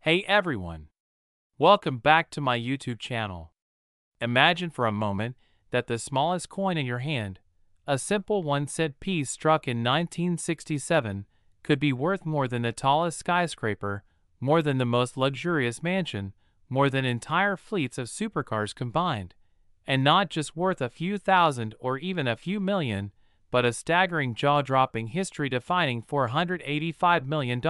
Hey everyone! Welcome back to my YouTube channel. Imagine for a moment that the smallest coin in your hand, a simple 1-cent piece struck in 1967, could be worth more than the tallest skyscraper, more than the most luxurious mansion, more than entire fleets of supercars combined, and not just worth a few thousand or even a few million, but a staggering jaw-dropping history-defining $485 million.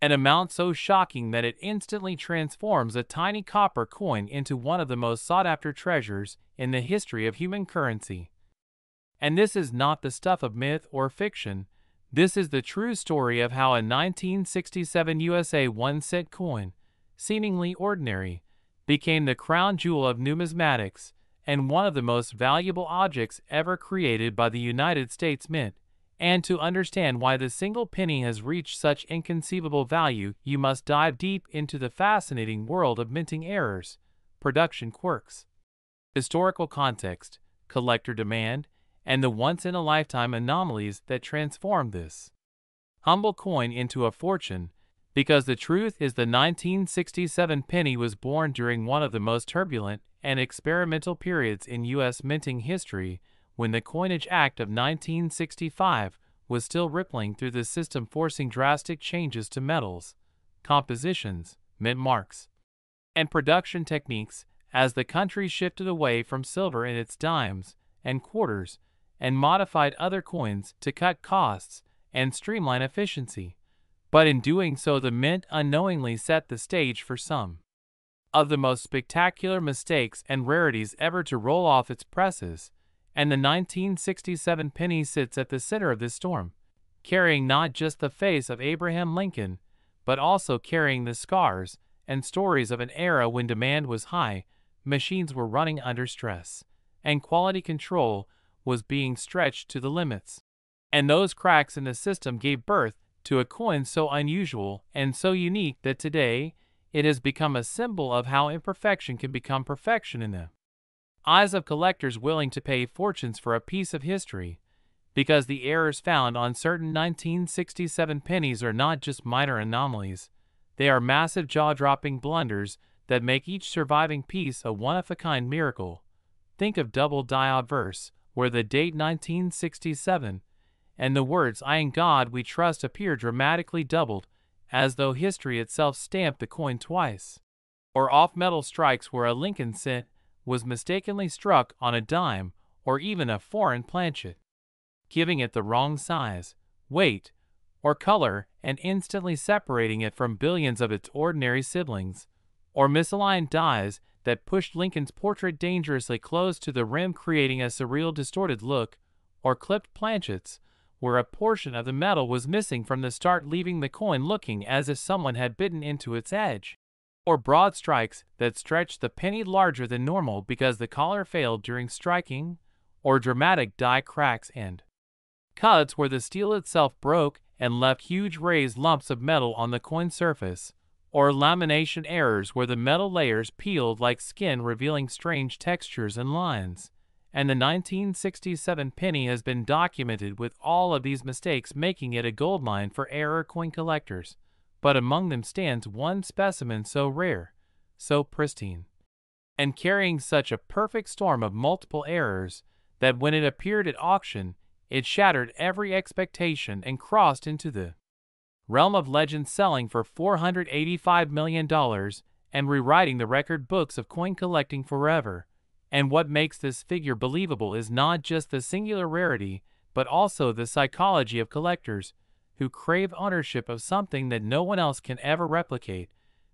An amount so shocking that it instantly transforms a tiny copper coin into one of the most sought-after treasures in the history of human currency. And this is not the stuff of myth or fiction. This is the true story of how a 1967 USA 1-cent coin, seemingly ordinary, became the crown jewel of numismatics and one of the most valuable objects ever created by the United States Mint. And to understand why the single penny has reached such inconceivable value, you must dive deep into the fascinating world of minting errors, production quirks, historical context, collector demand, and the once-in-a-lifetime anomalies that transform this humble coin into a fortune, because the truth is the 1967 penny was born during one of the most turbulent and experimental periods in U.S. minting history, when the Coinage Act of 1965 was still rippling through the system, forcing drastic changes to metals, compositions, mint marks, and production techniques as the country shifted away from silver in its dimes and quarters and modified other coins to cut costs and streamline efficiency. But in doing so, the mint unknowingly set the stage for some of the most spectacular mistakes and rarities ever to roll off its presses. And the 1967 penny sits at the center of this storm, carrying not just the face of Abraham Lincoln, but also carrying the scars and stories of an era when demand was high, machines were running under stress, and quality control was being stretched to the limits. And those cracks in the system gave birth to a coin so unusual and so unique that today it has become a symbol of how imperfection can become perfection in the eyes of collectors willing to pay fortunes for a piece of history, because the errors found on certain 1967 pennies are not just minor anomalies, they are massive jaw-dropping blunders that make each surviving piece a one-of-a-kind miracle. Think of double die obverse, where the date 1967 and the words "I in God we trust" appear dramatically doubled, as though history itself stamped the coin twice. Or off-metal strikes where a Lincoln cent was mistakenly struck on a dime or even a foreign planchet, giving it the wrong size, weight, or color and instantly separating it from billions of its ordinary siblings, or misaligned dies that pushed Lincoln's portrait dangerously close to the rim, creating a surreal distorted look, or clipped planchets where a portion of the metal was missing from the start, leaving the coin looking as if someone had bitten into its edge. Or broad strikes that stretched the penny larger than normal because the collar failed during striking, or dramatic die cracks and cuts where the steel itself broke and left huge raised lumps of metal on the coin surface, or lamination errors where the metal layers peeled like skin, revealing strange textures and lines. And the 1967 penny has been documented with all of these mistakes, making it a goldmine for error coin collectors. But among them stands one specimen so rare, so pristine, and carrying such a perfect storm of multiple errors that when it appeared at auction, it shattered every expectation and crossed into the realm of legend, selling for $485 million and rewriting the record books of coin collecting forever. And what makes this figure believable is not just the singular rarity, but also the psychology of collectors who crave ownership of something that no one else can ever replicate,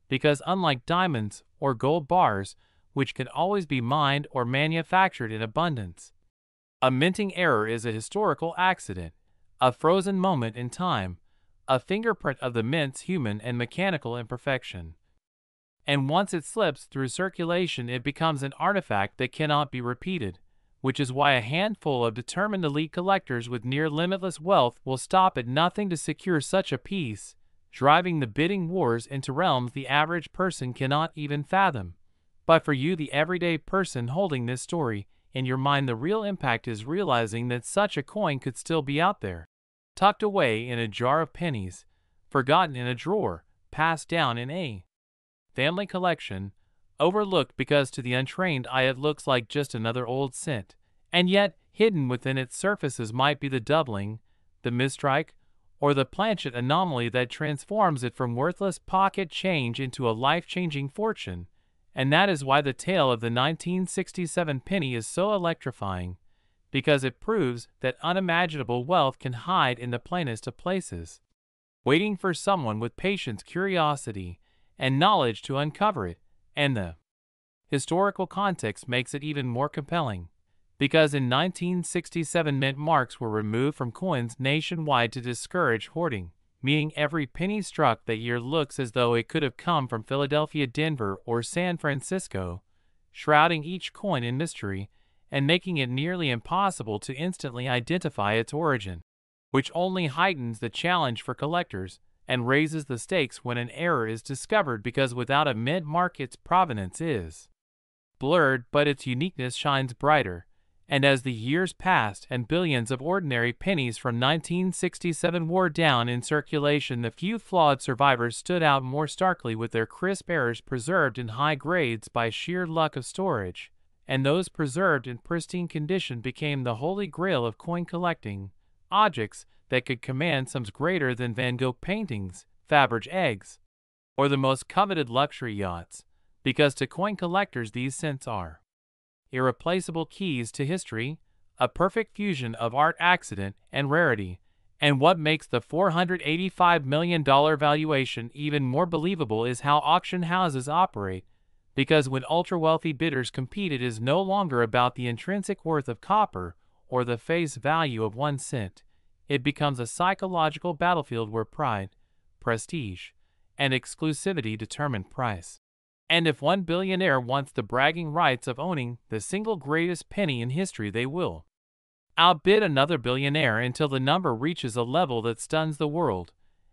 because unlike diamonds or gold bars, which can always be mined or manufactured in abundance, a minting error is a historical accident, a frozen moment in time, a fingerprint of the mint's human and mechanical imperfection. And once it slips through circulation, it becomes an artifact that cannot be repeated, which is why a handful of determined elite collectors with near limitless wealth will stop at nothing to secure such a piece, driving the bidding wars into realms the average person cannot even fathom. But for you, the everyday person holding this story in your mind, the real impact is realizing that such a coin could still be out there, tucked away in a jar of pennies, forgotten in a drawer, passed down in a family collection, overlooked because to the untrained eye it looks like just another old cent, and yet hidden within its surfaces might be the doubling, the mistrike, or the planchet anomaly that transforms it from worthless pocket change into a life-changing fortune. And that is why the tale of the 1967 penny is so electrifying, because it proves that unimaginable wealth can hide in the plainest of places, waiting for someone with patience, curiosity, and knowledge to uncover it. And the historical context makes it even more compelling, because in 1967 mint marks were removed from coins nationwide to discourage hoarding, meaning every penny struck that year looks as though it could have come from Philadelphia, Denver, or San Francisco, shrouding each coin in mystery and making it nearly impossible to instantly identify its origin, which only heightens the challenge for collectors and raises the stakes when an error is discovered, because without a mint mark its provenance is blurred but its uniqueness shines brighter. And as the years passed and billions of ordinary pennies from 1967 wore down in circulation, the few flawed survivors stood out more starkly, with their crisp errors preserved in high grades by sheer luck of storage, and those preserved in pristine condition became the holy grail of coin collecting, objects that could command sums greater than Van Gogh paintings, Faberge eggs, or the most coveted luxury yachts, because to coin collectors these cents are irreplaceable keys to history, a perfect fusion of art, accident, and rarity. And what makes the $485 million valuation even more believable is how auction houses operate, because when ultra-wealthy bidders compete, it is no longer about the intrinsic worth of copper or the face value of 1 cent. It becomes a psychological battlefield where pride, prestige, and exclusivity determine price. And if one billionaire wants the bragging rights of owning the single greatest penny in history, they will outbid another billionaire until the number reaches a level that stuns the world.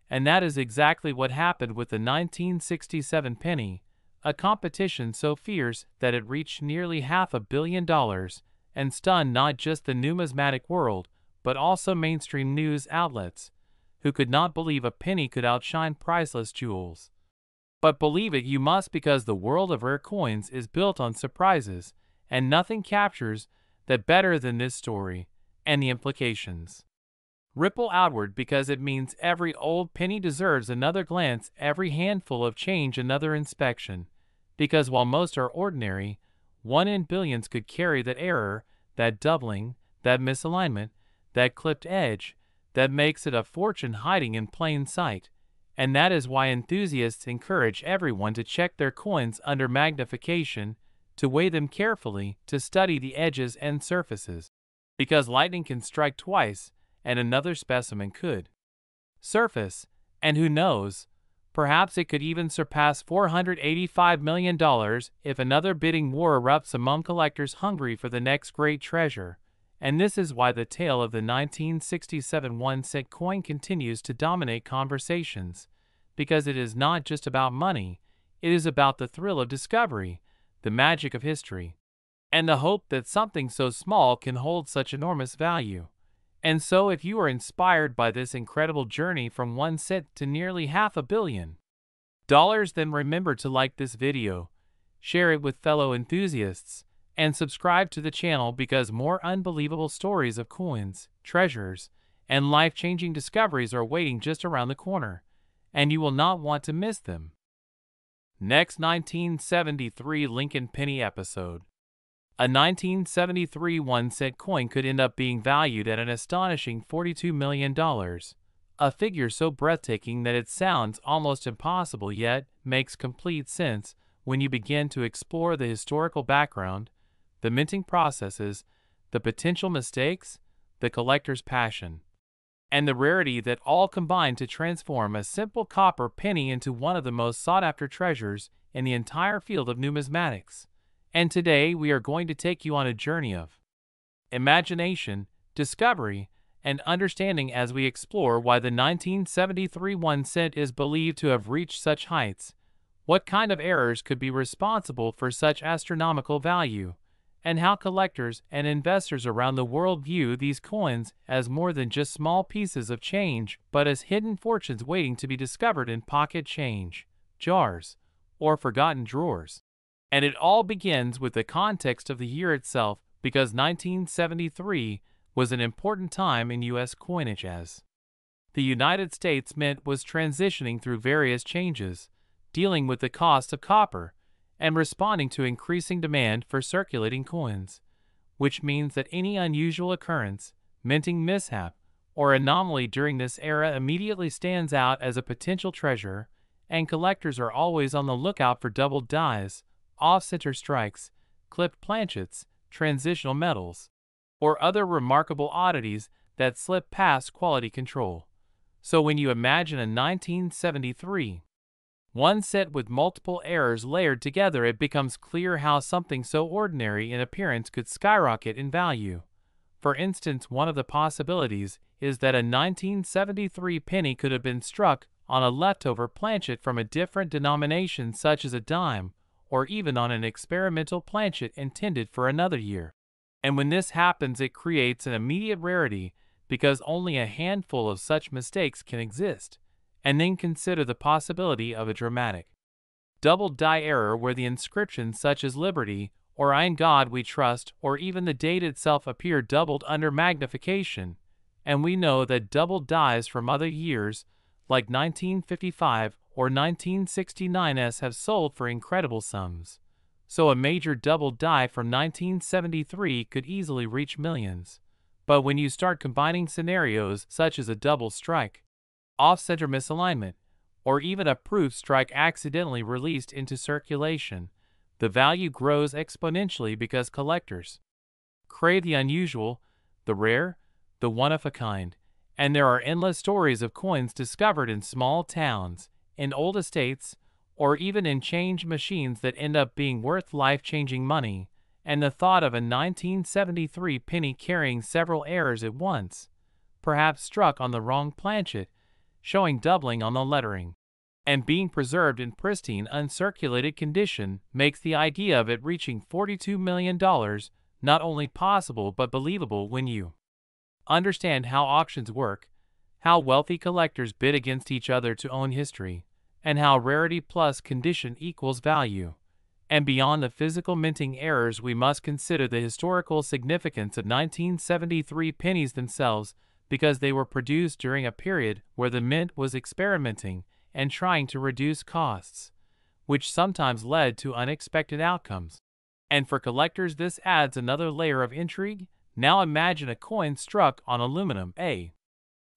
And that is exactly what happened with the 1967 penny, a competition so fierce that it reached nearly $500 million and stunned not just the numismatic world, but also mainstream news outlets, who could not believe a penny could outshine priceless jewels. But believe it you must, because the world of rare coins is built on surprises, and nothing captures that better than this story and the implications ripple outward, because it means every old penny deserves another glance, every handful of change another inspection, because while most are ordinary, one in billions could carry that error, that doubling, that misalignment, that clipped edge, that makes it a fortune hiding in plain sight. And that is why enthusiasts encourage everyone to check their coins under magnification, to weigh them carefully, to study the edges and surfaces, because lightning can strike twice, and another specimen could surface, and who knows, perhaps it could even surpass $485 million if another bidding war erupts among collectors hungry for the next great treasure. And this is why the tale of the 1967 1-cent coin continues to dominate conversations, because it is not just about money, it is about the thrill of discovery, the magic of history, and the hope that something so small can hold such enormous value. And so if you are inspired by this incredible journey from 1 cent to nearly $500 million, then remember to like this video, share it with fellow enthusiasts, and subscribe to the channel, because more unbelievable stories of coins, treasures, and life-changing discoveries are waiting just around the corner, and you will not want to miss them. Next, 1973 Lincoln Penny episode. A 1973 1-cent coin could end up being valued at an astonishing $42 million, a figure so breathtaking that it sounds almost impossible yet makes complete sense when you begin to explore the historical background, the minting processes, the potential mistakes, the collector's passion, and the rarity that all combine to transform a simple copper penny into one of the most sought-after treasures in the entire field of numismatics. And today we are going to take you on a journey of imagination, discovery, and understanding as we explore why the 1973 1 cent is believed to have reached such heights, what kind of errors could be responsible for such astronomical value, and how collectors and investors around the world view these coins as more than just small pieces of change, but as hidden fortunes waiting to be discovered in pocket change, jars, or forgotten drawers. And it all begins with the context of the year itself, because 1973 was an important time in U.S. coinage as the United States Mint was transitioning through various changes, dealing with the cost of copper, and responding to increasing demand for circulating coins, which means that any unusual occurrence, minting mishap, or anomaly during this era immediately stands out as a potential treasure, and collectors are always on the lookout for doubled dies, off-center strikes, clipped planchets, transitional metals, or other remarkable oddities that slip past quality control. So when you imagine a 1973 one set with multiple errors layered together, it becomes clear how something so ordinary in appearance could skyrocket in value. For instance, one of the possibilities is that a 1973 penny could have been struck on a leftover planchet from a different denomination such as a dime, or even on an experimental planchet intended for another year. And when this happens, it creates an immediate rarity because only a handful of such mistakes can exist. And then consider the possibility of a dramatic double die error where the inscriptions such as Liberty or In God We Trust or even the date itself appear doubled under magnification, and we know that double dies from other years like 1955 or 1969s have sold for incredible sums. So a major double die from 1973 could easily reach millions. But when you start combining scenarios such as a double strike, off-center misalignment, or even a proof strike accidentally released into circulation, the value grows exponentially because collectors crave the unusual, the rare, the one-of-a-kind, and there are endless stories of coins discovered in small towns, in old estates, or even in change machines that end up being worth life-changing money, and the thought of a 1973 penny carrying several errors at once, perhaps struck on the wrong planchet, showing doubling on the lettering, and being preserved in pristine uncirculated condition makes the idea of it reaching $42 million not only possible but believable when you understand how auctions work, how wealthy collectors bid against each other to own history, and how rarity plus condition equals value. And beyond the physical minting errors, we must consider the historical significance of 1973 pennies themselves, because they were produced during a period where the mint was experimenting and trying to reduce costs, which sometimes led to unexpected outcomes. And for collectors, this adds another layer of intrigue. Now imagine a coin struck on aluminum, a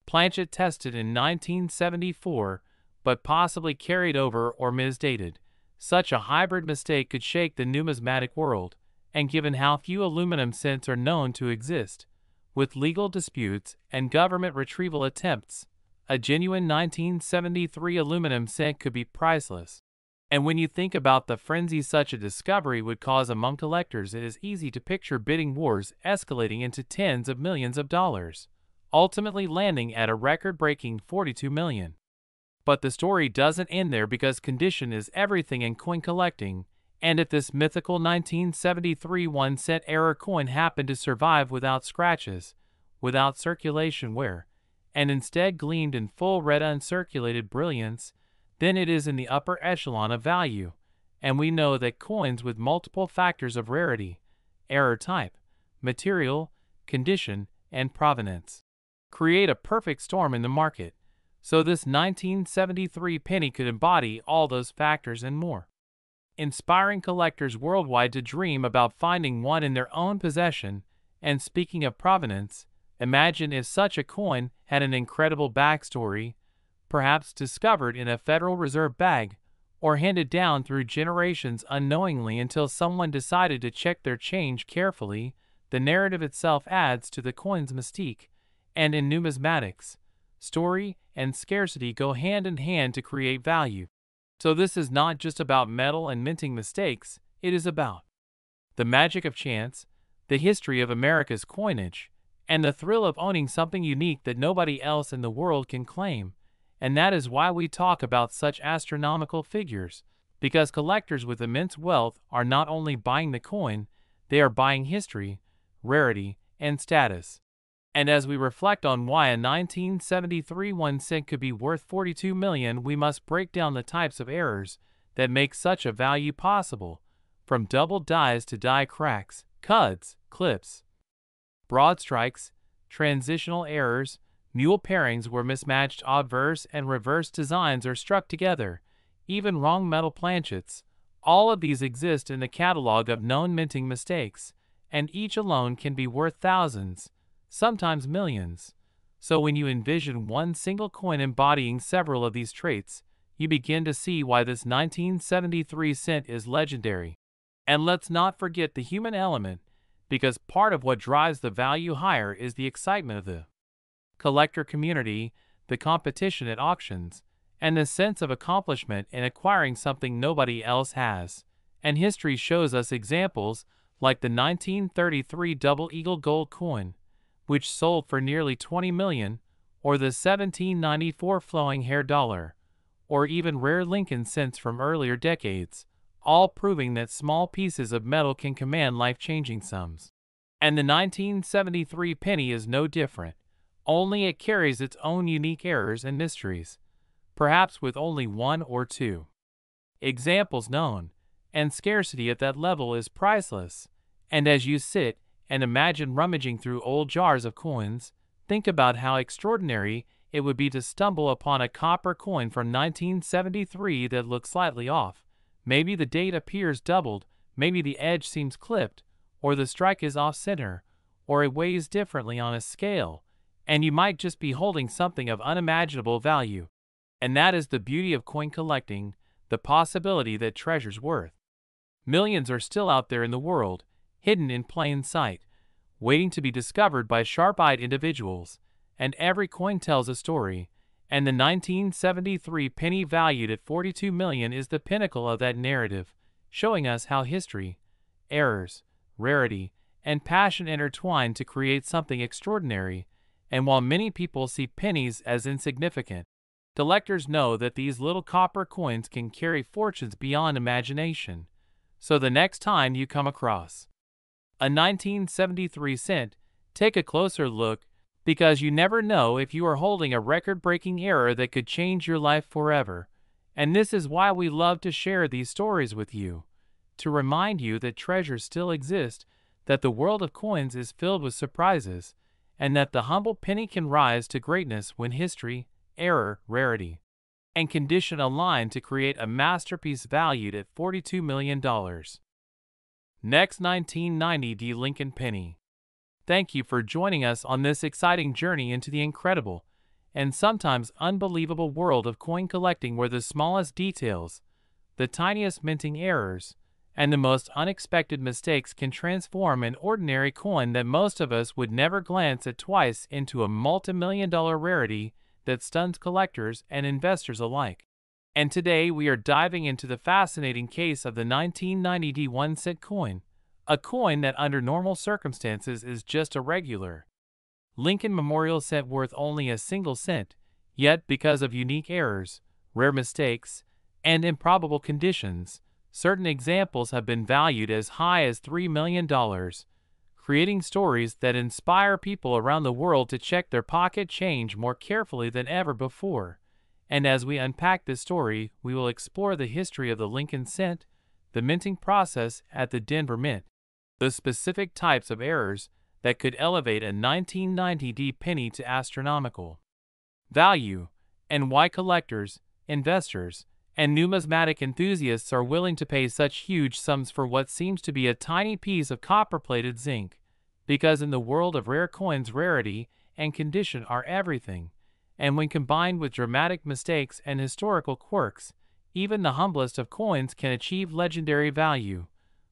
planchet tested in 1974, but possibly carried over or misdated. Such a hybrid mistake could shake the numismatic world, and given how few aluminum cents are known to exist, with legal disputes and government retrieval attempts, a genuine 1973 aluminum cent could be priceless. And when you think about the frenzy such a discovery would cause among collectors, it is easy to picture bidding wars escalating into tens of millions of dollars, ultimately landing at a record-breaking $42 million. But the story doesn't end there, because condition is everything in coin collecting, and if this mythical 1973 1-cent error coin happened to survive without scratches, without circulation wear, and instead gleamed in full red uncirculated brilliance, then it is in the upper echelon of value, and we know that coins with multiple factors of rarity, error type, material, condition, and provenance create a perfect storm in the market. So this 1973 penny could embody all those factors and more, inspiring collectors worldwide to dream about finding one in their own possession. And speaking of provenance, imagine if such a coin had an incredible backstory, perhaps discovered in a Federal Reserve bag, or handed down through generations unknowingly until someone decided to check their change carefully. The narrative itself adds to the coin's mystique, and in numismatics, story and scarcity go hand in hand to create value. So this is not just about metal and minting mistakes, it is about the magic of chance, the history of America's coinage, and the thrill of owning something unique that nobody else in the world can claim. And that is why we talk about such astronomical figures, because collectors with immense wealth are not only buying the coin, They are buying history, rarity, and status. And as we reflect on why a 1973 1 cent could be worth 42 million, we must break down the types of errors that make such a value possible, from double dies to die cracks, cuds, clips, broad strikes, transitional errors, mule pairings where mismatched obverse and reverse designs are struck together, even wrong metal planchets. All of these exist in the catalog of known minting mistakes, and each alone can be worth thousands, sometimes millions. So when you envision one single coin embodying several of these traits, you begin to see why this 1973 cent is legendary. And let's not forget the human element, because part of what drives the value higher is the excitement of the collector community, the competition at auctions, and the sense of accomplishment in acquiring something nobody else has. And history shows us examples like the 1933 Double Eagle gold coin, which sold for nearly 20 million, or the 1794 flowing hair dollar, or even rare Lincoln cents from earlier decades, all proving that small pieces of metal can command life-changing sums. And the 1973 penny is no different, only it carries its own unique errors and mysteries, perhaps with only one or two examples known, and scarcity at that level is priceless. And as you sit and imagine rummaging through old jars of coins, think about how extraordinary it would be to stumble upon a copper coin from 1973 that looks slightly off. Maybe the date appears doubled, maybe the edge seems clipped, or the strike is off-center, or it weighs differently on a scale, and you might just be holding something of unimaginable value. And that is the beauty of coin collecting, the possibility that treasure's worth millions are still out there in the world, hidden in plain sight, waiting to be discovered by sharp-eyed individuals, and every coin tells a story, and the 1973 penny valued at 42 million is the pinnacle of that narrative, showing us how history, errors, rarity, and passion intertwine to create something extraordinary. And while many people see pennies as insignificant, collectors know that these little copper coins can carry fortunes beyond imagination. So the next time you come across a 1973 cent, take a closer look, because you never know if you are holding a record-breaking error that could change your life forever. And this is why we love to share these stories with you, to remind you that treasures still exist, that the world of coins is filled with surprises, and that the humble penny can rise to greatness when history, error, rarity, and condition align to create a masterpiece valued at $42 million. Next, 1990 D. Lincoln penny. Thank you for joining us on this exciting journey into the incredible and sometimes unbelievable world of coin collecting, where the smallest details, the tiniest minting errors, and the most unexpected mistakes can transform an ordinary coin that most of us would never glance at twice into a multi-million-dollar rarity that stuns collectors and investors alike. And today we are diving into the fascinating case of the 1990 D 1 cent coin, a coin that under normal circumstances is just a regular Lincoln Memorial cent worth only a single cent, yet because of unique errors, rare mistakes, and improbable conditions, certain examples have been valued as high as $3 million, creating stories that inspire people around the world to check their pocket change more carefully than ever before. And as we unpack this story, we will explore the history of the Lincoln cent, the minting process at the Denver Mint, the specific types of errors that could elevate a 1990 D penny to astronomical value, and why collectors, investors, and numismatic enthusiasts are willing to pay such huge sums for what seems to be a tiny piece of copper-plated zinc. Because in the world of rare coins, rarity and condition are everything, and when combined with dramatic mistakes and historical quirks, even the humblest of coins can achieve legendary value.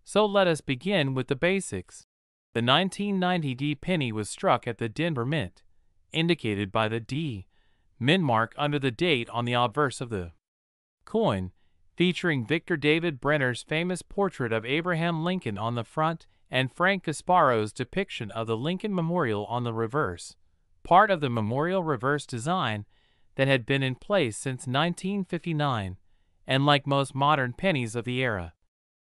So let us begin with the basics. The 1990 D penny was struck at the Denver Mint, indicated by the D Mint mark under the date on the obverse of the coin, featuring Victor David Brenner's famous portrait of Abraham Lincoln on the front and Frank Gasparo's depiction of the Lincoln Memorial on the reverse, part of the memorial reverse design that had been in place since 1959, and like most modern pennies of the era,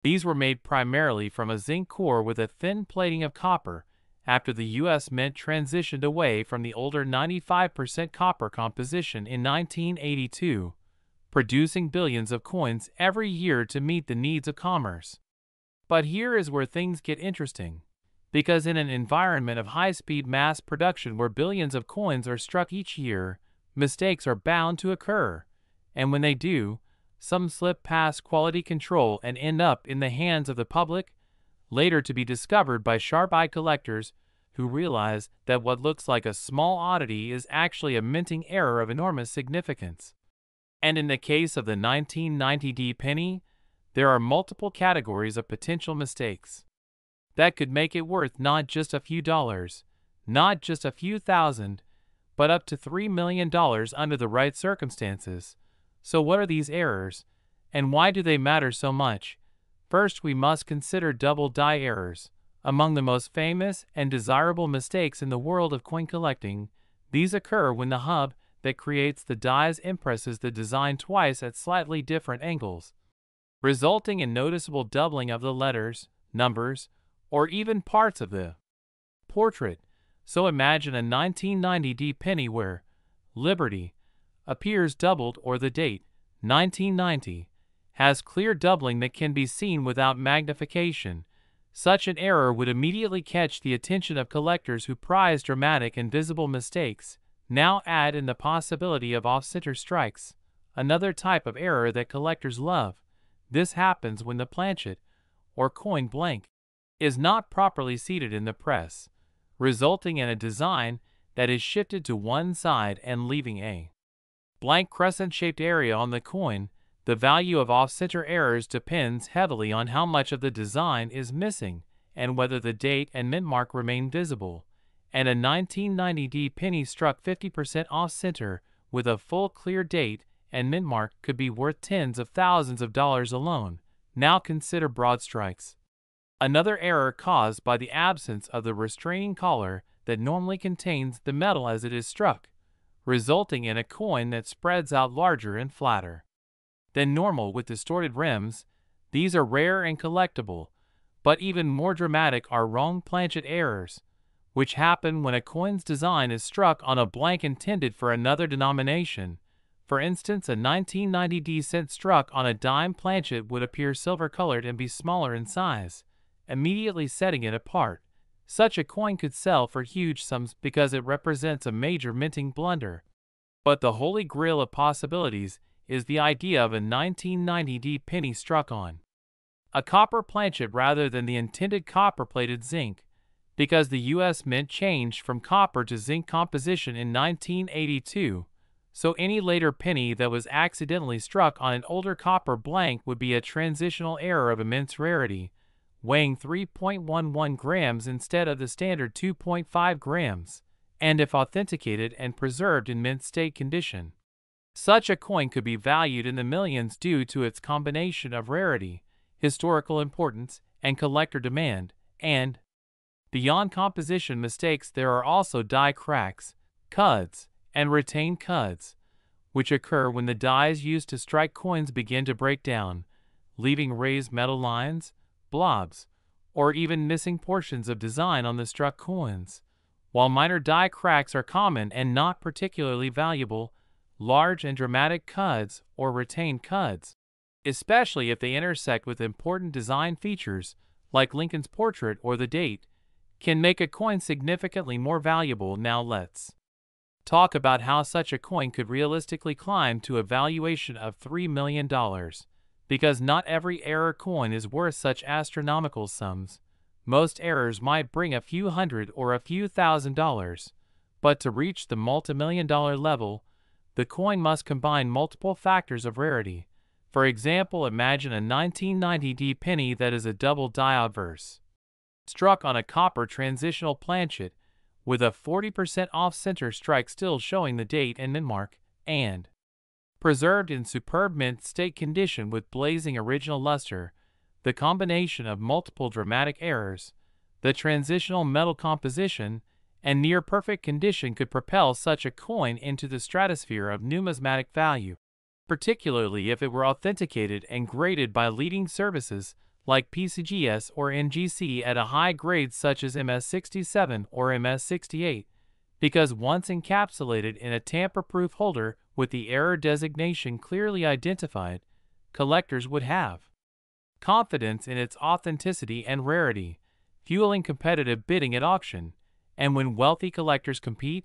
These were made primarily from a zinc core with a thin plating of copper, after the U.S. Mint transitioned away from the older 95% copper composition in 1982, producing billions of coins every year to meet the needs of commerce. But here is where things get interesting, because in an environment of high-speed mass production where billions of coins are struck each year, mistakes are bound to occur, and when they do, some slip past quality control and end up in the hands of the public, later to be discovered by sharp-eyed collectors who realize that what looks like a small oddity is actually a minting error of enormous significance. And in the case of the 1990 penny, there are multiple categories of potential mistakes that could make it worth not just a few dollars, not just a few thousand, but up to $3 million under the right circumstances. So what are these errors, and why do they matter so much? First, we must consider double die errors. Among the most famous and desirable mistakes in the world of coin collecting, these occur when the hub that creates the dies impresses the design twice at slightly different angles, resulting in noticeable doubling of the letters, numbers, or even parts of the portrait. So imagine a 1990 penny where Liberty appears doubled or the date, 1990, has clear doubling that can be seen without magnification. Such an error would immediately catch the attention of collectors who prize dramatic and visible mistakes. Now add in the possibility of off-center strikes, another type of error that collectors love. This happens when the planchet, or coin blank, is not properly seated in the press, resulting in a design that is shifted to one side and leaving a blank crescent-shaped area on the coin. The value of off-center errors depends heavily on how much of the design is missing and whether the date and mint mark remain visible. And a 1990 penny struck 50% off-center with a full clear date and mint mark could be worth tens of thousands of dollars alone. Now consider broad strikes. Another error caused by the absence of the restraining collar that normally contains the metal as it is struck, resulting in a coin that spreads out larger and flatter than normal with distorted rims. These are rare and collectible, but even more dramatic are wrong planchet errors, which happen when a coin's design is struck on a blank intended for another denomination. For instance, a 1990 cent struck on a dime planchet would appear silver-colored and be smaller in size, immediately setting it apart. Such a coin could sell for huge sums because it represents a major minting blunder. But the holy grail of possibilities is the idea of a 1990 penny struck on a copper planchet rather than the intended copper-plated zinc, because the U.S. Mint changed from copper to zinc composition in 1982, so any later penny that was accidentally struck on an older copper blank would be a transitional error of immense rarity, weighing 3.11 grams instead of the standard 2.5 grams, and if authenticated and preserved in mint state condition, such a coin could be valued in the millions due to its combination of rarity, historical importance, and collector demand. And beyond composition mistakes, there are also die cracks, cuds, and retained cuds, which occur when the dies used to strike coins begin to break down, leaving raised metal lines, blobs, or even missing portions of design on the struck coins. While minor die cracks are common and not particularly valuable, large and dramatic cuds or retained cuds, especially if they intersect with important design features like Lincoln's portrait or the date, can make a coin significantly more valuable. Now let's talk about how such a coin could realistically climb to a valuation of $3 million, because not every error coin is worth such astronomical sums. Most errors might bring a few hundred or a few $1,000s, but to reach the multimillion-dollar level, the coin must combine multiple factors of rarity. For example, imagine a 1990 penny that is a double die obverse, struck on a copper transitional planchet, with a 40% off-center strike still showing the date and mint mark, and preserved in superb mint state condition with blazing original luster. The combination of multiple dramatic errors, the transitional metal composition, and near-perfect condition could propel such a coin into the stratosphere of numismatic value, particularly if it were authenticated and graded by leading services like PCGS or NGC, at a high grade such as MS67 or MS68, because once encapsulated in a tamper-proof holder with the error designation clearly identified, collectors would have confidence in its authenticity and rarity, fueling competitive bidding at auction. And when wealthy collectors compete,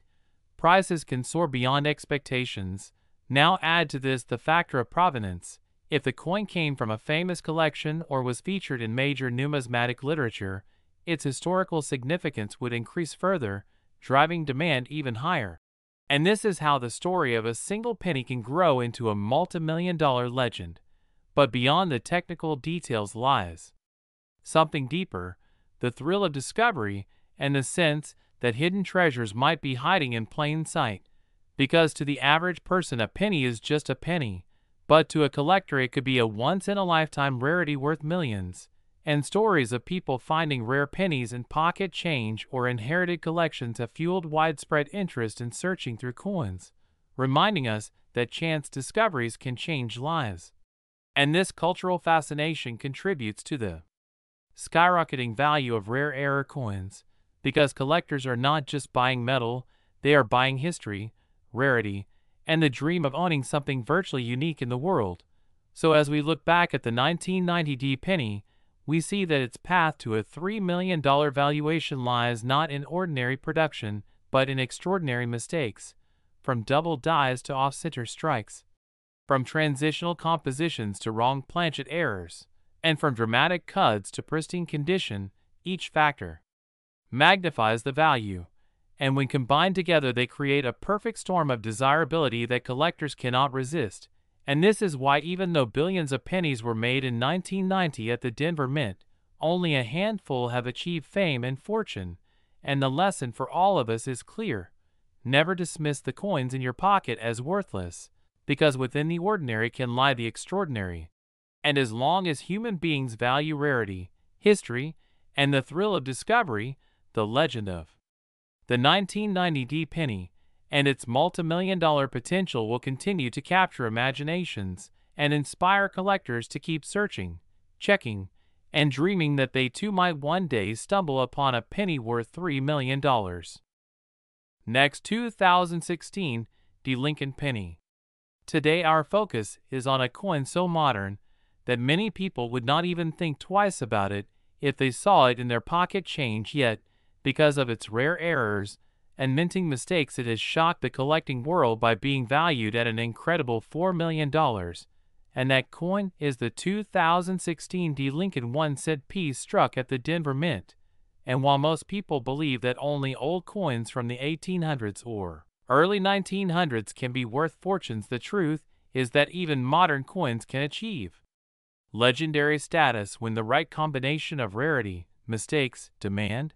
prices can soar beyond expectations. Now add to this the factor of provenance. If the coin came from a famous collection or was featured in major numismatic literature, its historical significance would increase further, driving demand even higher. And this is how the story of a single penny can grow into a multi-million-dollar legend. But beyond the technical details lies something deeper: the thrill of discovery and the sense that hidden treasures might be hiding in plain sight. Because to the average person a penny is just a penny, but to a collector it could be a once-in-a-lifetime rarity worth millions. And stories of people finding rare pennies in pocket change or inherited collections have fueled widespread interest in searching through coins, reminding us that chance discoveries can change lives. And this cultural fascination contributes to the skyrocketing value of rare error coins, because collectors are not just buying metal, they are buying history, rarity, and the dream of owning something virtually unique in the world. So as we look back at the 1990 D penny, we see that its path to a $3 million valuation lies not in ordinary production, but in extraordinary mistakes, from double dies to off-center strikes, from transitional compositions to wrong planchet errors, and from dramatic cuts to pristine condition. Each factor magnifies the value, and when combined together they create a perfect storm of desirability that collectors cannot resist. And this is why, even though billions of pennies were made in 1990 at the Denver Mint, only a handful have achieved fame and fortune. And the lesson for all of us is clear: never dismiss the coins in your pocket as worthless, because within the ordinary can lie the extraordinary. And as long as human beings value rarity, history, and the thrill of discovery, the legend of the 1990 D penny and its multi-million-dollar potential will continue to capture imaginations and inspire collectors to keep searching, checking, and dreaming that they too might one day stumble upon a penny worth $3 million. Next, 2016 D Lincoln penny. Today our focus is on a coin so modern that many people would not even think twice about it if they saw it in their pocket change, yet, because of its rare errors and minting mistakes, it has shocked the collecting world by being valued at an incredible $4 million. And that coin is the 2016 D Lincoln 1-cent piece struck at the Denver Mint. And while most people believe that only old coins from the 1800s or early 1900s can be worth fortunes, the truth is that even modern coins can achieve legendary status when the right combination of rarity, mistakes, demand,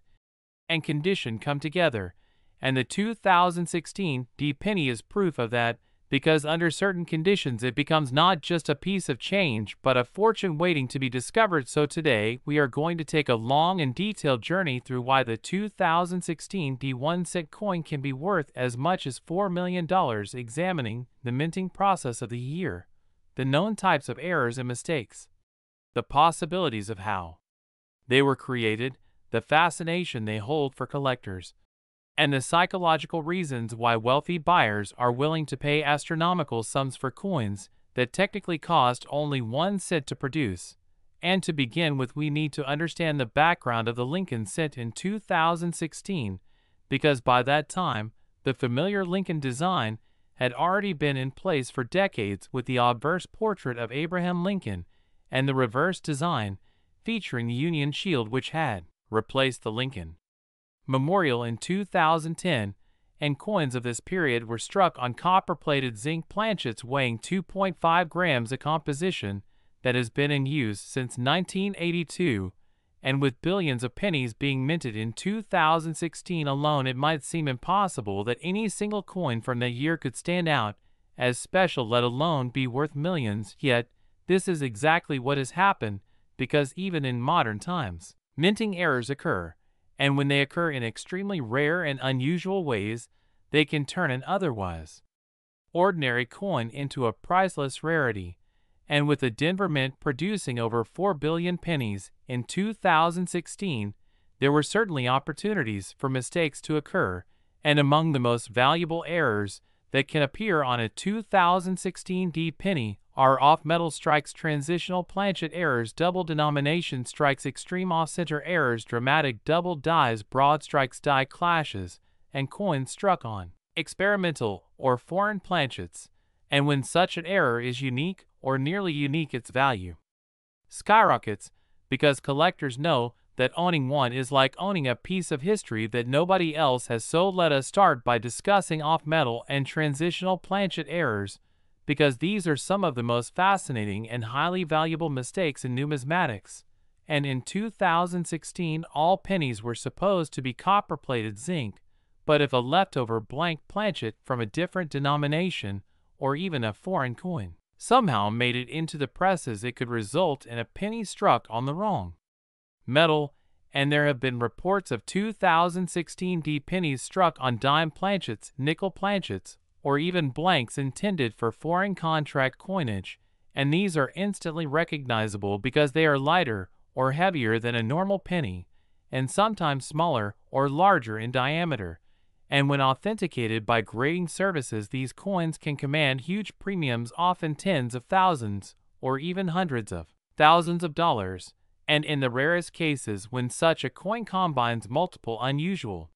and condition come together. And the 2016 D penny is proof of that, because under certain conditions it becomes not just a piece of change but a fortune waiting to be discovered. So today we are going to take a long and detailed journey through why the 2016 D 1-cent coin can be worth as much as $4 million, examining the minting process of the year, the known types of errors and mistakes, the possibilities of how they were created, the fascination they hold for collectors, and the psychological reasons why wealthy buyers are willing to pay astronomical sums for coins that technically cost only 1 cent to produce. And to begin with, we need to understand the background of the Lincoln cent in 2016, because by that time, the familiar Lincoln design had already been in place for decades, with the obverse portrait of Abraham Lincoln and the reverse design featuring the Union shield, which had replaced the Lincoln Memorial in 2010, and coins of this period were struck on copper-plated zinc planchets weighing 2.5 grams, a composition that has been in use since 1982. And with billions of pennies being minted in 2016 alone, it might seem impossible that any single coin from that year could stand out as special, let alone be worth millions. Yet, this is exactly what has happened, because even in modern times, minting errors occur. And when they occur in extremely rare and unusual ways, they can turn an otherwise ordinary coin into a priceless rarity. And with the Denver Mint producing over 4 billion pennies in 2016, there were certainly opportunities for mistakes to occur, and among the most valuable errors that can appear on a 2016 D penny are off-metal strikes, transitional planchet errors, double denomination strikes, extreme off-center errors, dramatic double dies, broad strikes, die clashes, and coins struck on experimental or foreign planchets, and when such an error is unique or nearly unique, its value skyrockets because collectors know that owning one is like owning a piece of history that nobody else has. So let us start by discussing off-metal and transitional planchet errors, because these are some of the most fascinating and highly valuable mistakes in numismatics. And in 2016, all pennies were supposed to be copper-plated zinc, but if a leftover blank planchet from a different denomination or even a foreign coin somehow made it into the presses, it could result in a penny struck on the wrong metal, and there have been reports of 2016 D pennies struck on dime planchets, nickel planchets, or even blanks intended for foreign contract coinage, and these are instantly recognizable because they are lighter or heavier than a normal penny, and sometimes smaller or larger in diameter. And when authenticated by grading services, these coins can command huge premiums, often tens of thousands or even hundreds of thousands of dollars. And in the rarest cases, when such a coin combines multiple unusual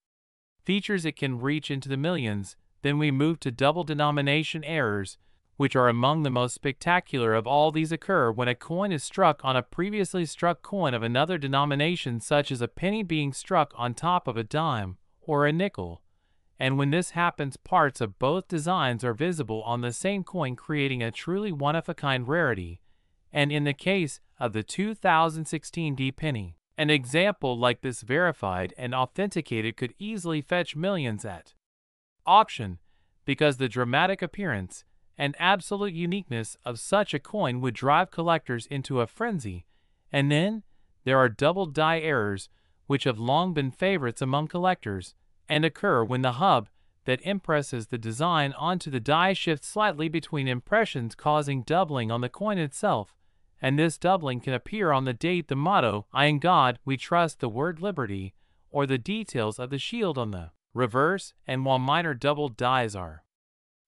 features, it can reach into the millions. Then we move to double denomination errors, which are among the most spectacular of all. These occur when a coin is struck on a previously struck coin of another denomination, such as a penny being struck on top of a dime or a nickel. And when this happens, parts of both designs are visible on the same coin, creating a truly one-of-a-kind rarity. And in the case of the 2016 D penny, an example like this, verified and authenticated, could easily fetch millions at auction, because the dramatic appearance and absolute uniqueness of such a coin would drive collectors into a frenzy. And then there are double die errors, which have long been favorites among collectors, and occur when the hub that impresses the design onto the die shifts slightly between impressions, causing doubling on the coin itself. And this doubling can appear on the date, the motto, "I in God we trust," the word liberty, or the details of the shield on the reverse. And while minor double dies are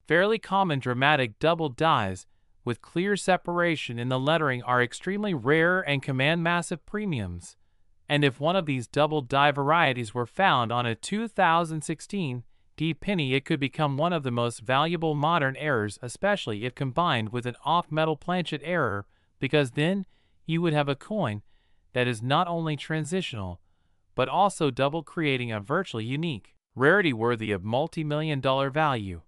fairly common, dramatic double dies with clear separation in the lettering are extremely rare and command massive premiums. And if one of these double die varieties were found on a 2016 D penny, it could become one of the most valuable modern errors, especially if combined with an off-metal planchet error, because then you would have a coin that is not only transitional, but also double, creating a virtually unique rarity worthy of multi-million-dollar value.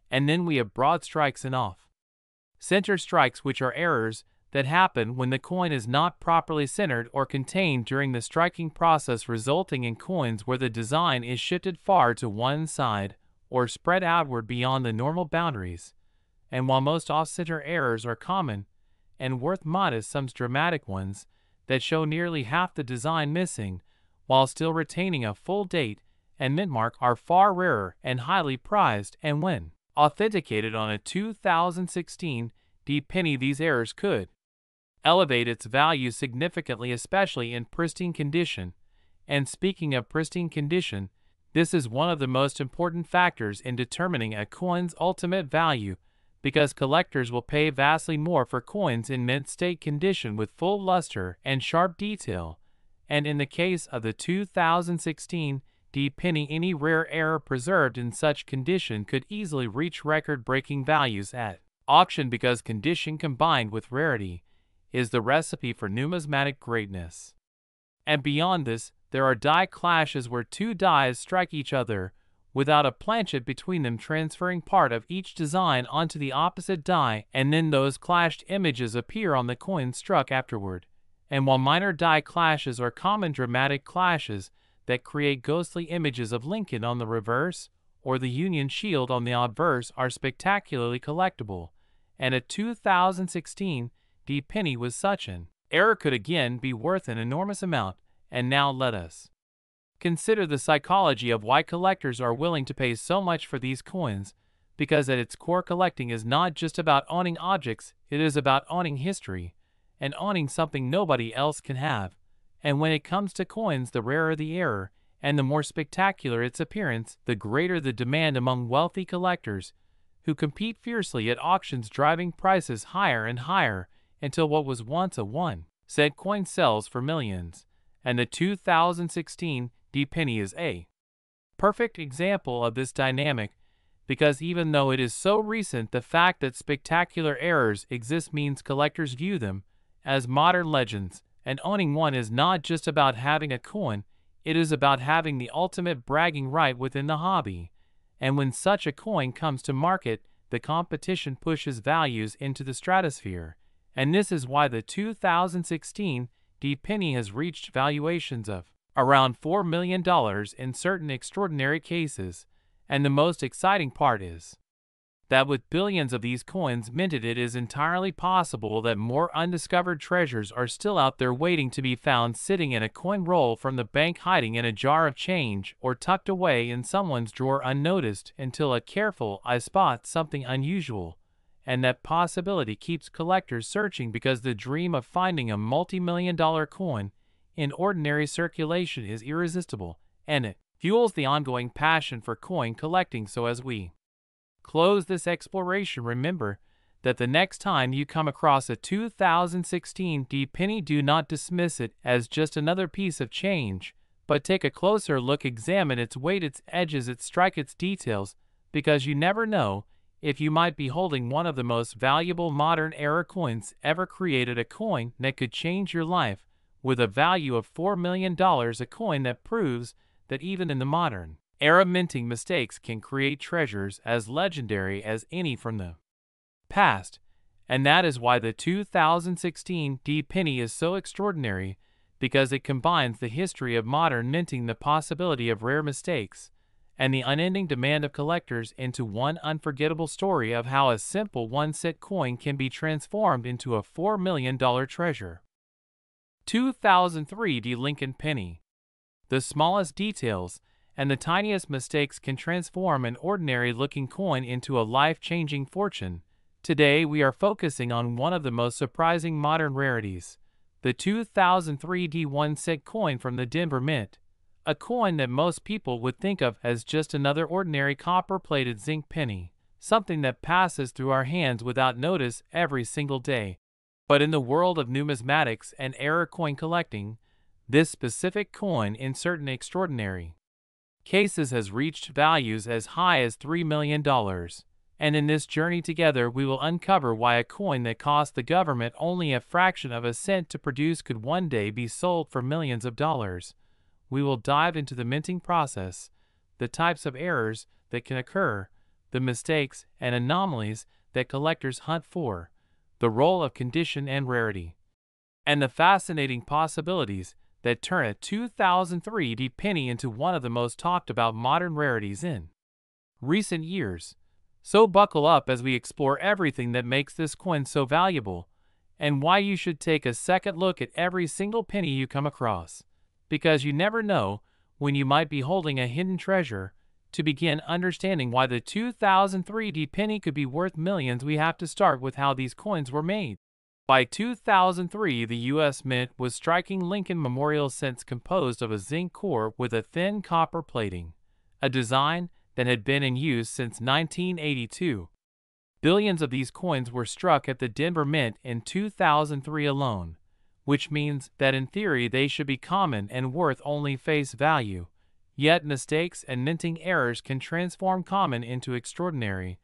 And then we have broad strikes and off-center strikes, which are errors that happen when the coin is not properly centered or contained during the striking process, resulting in coins where the design is shifted far to one side or spread outward beyond the normal boundaries. And while most off-center errors are common and worth modest sums, dramatic ones that show nearly half the design missing while still retaining a full date and mint mark are far rarer and highly prized. And when authenticated on a 2016 D penny, these errors could elevate its value significantly, especially in pristine condition. And speaking of pristine condition, this is one of the most important factors in determining a coin's ultimate value, because collectors will pay vastly more for coins in mint state condition with full luster and sharp detail. And in the case of the 2016 D penny, any rare error preserved in such condition could easily reach record-breaking values at auction, because condition combined with rarity is the recipe for numismatic greatness. And beyond this, there are die clashes where two dies strike each other without a planchet between them, transferring part of each design onto the opposite die, and then those clashed images appear on the coin struck afterward. And while minor die clashes are common, dramatic clashes that create ghostly images of Lincoln on the reverse or the Union shield on the obverse are spectacularly collectible. And a 2016 D penny with such an error could again be worth an enormous amount. And now let us consider the psychology of why collectors are willing to pay so much for these coins, because at its core, collecting is not just about owning objects, It is about owning history and owning something nobody else can have. And when it comes to coins, the rarer the error and the more spectacular its appearance, the greater the demand among wealthy collectors who compete fiercely at auctions, driving prices higher and higher until what was once a 1-cent coin sells for millions. And the 2016 penny is a perfect example of this dynamic, because even though it is so recent, the fact that spectacular errors exist means collectors view them as modern legends, and owning one is not just about having a coin, it is about having the ultimate bragging right within the hobby. And when such a coin comes to market, the competition pushes values into the stratosphere. And this is why the 2016 penny has reached valuations of around $4 million in certain extraordinary cases. And the most exciting part is that with billions of these coins minted, it is entirely possible that more undiscovered treasures are still out there waiting to be found, sitting in a coin roll from the bank, hiding in a jar of change, or tucked away in someone's drawer unnoticed until a careful eye spots something unusual. And that possibility keeps collectors searching, because the dream of finding a multi-million-dollar coin in ordinary circulation is irresistible, and it fuels the ongoing passion for coin collecting. So as we close this exploration, remember that the next time you come across a 2016 penny, do not dismiss it as just another piece of change, but take a closer look, examine its weight, its edges, its strike, its details, because you never know if you might be holding one of the most valuable modern era coins ever created, a coin that could change your life with a value of $4 million, a coin that proves that even in the modern era, minting mistakes can create treasures as legendary as any from the past. And that is why the 2016 penny is so extraordinary, because it combines the history of modern minting, the possibility of rare mistakes, and the unending demand of collectors into one unforgettable story of how a simple 1-cent coin can be transformed into a $4 million treasure. 2003 Lincoln penny. The smallest details and the tiniest mistakes can transform an ordinary-looking coin into a life-changing fortune. Today we are focusing on one of the most surprising modern rarities, the 2003 1-cent coin from the Denver Mint, a coin that most people would think of as just another ordinary copper-plated zinc penny, something that passes through our hands without notice every single day. But in the world of numismatics and era coin collecting, this specific coin in certain extraordinary cases has reached values as high as $3 million. And in this journey together, we will uncover why a coin that cost the government only a fraction of a cent to produce could one day be sold for millions of dollars. We will dive into the minting process, the types of errors that can occur, the mistakes and anomalies that collectors hunt for, the role of condition and rarity, and the fascinating possibilities that turn a 2003 penny into one of the most talked about modern rarities in recent years. So buckle up as we explore everything that makes this coin so valuable, and why you should take a second look at every single penny you come across, because you never know when you might be holding a hidden treasure. To begin understanding why the 2003 penny could be worth millions, we have to start with how these coins were made. By 2003, the U.S. Mint was striking Lincoln memorial cents composed of a zinc core with a thin copper plating, a design that had been in use since 1982. Billions of these coins were struck at the Denver Mint in 2003 alone, which means that in theory they should be common and worth only face value. Yet mistakes and minting errors can transform common into extraordinary.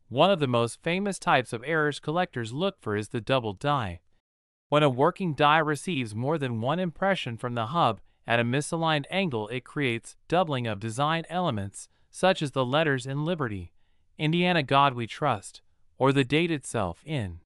One of the most famous types of errors collectors look for is the double die. When a working die receives more than one impression from the hub at a misaligned angle, it creates doubling of design elements, such as the letters in Liberty, Indiana God We Trust, or the date itself. In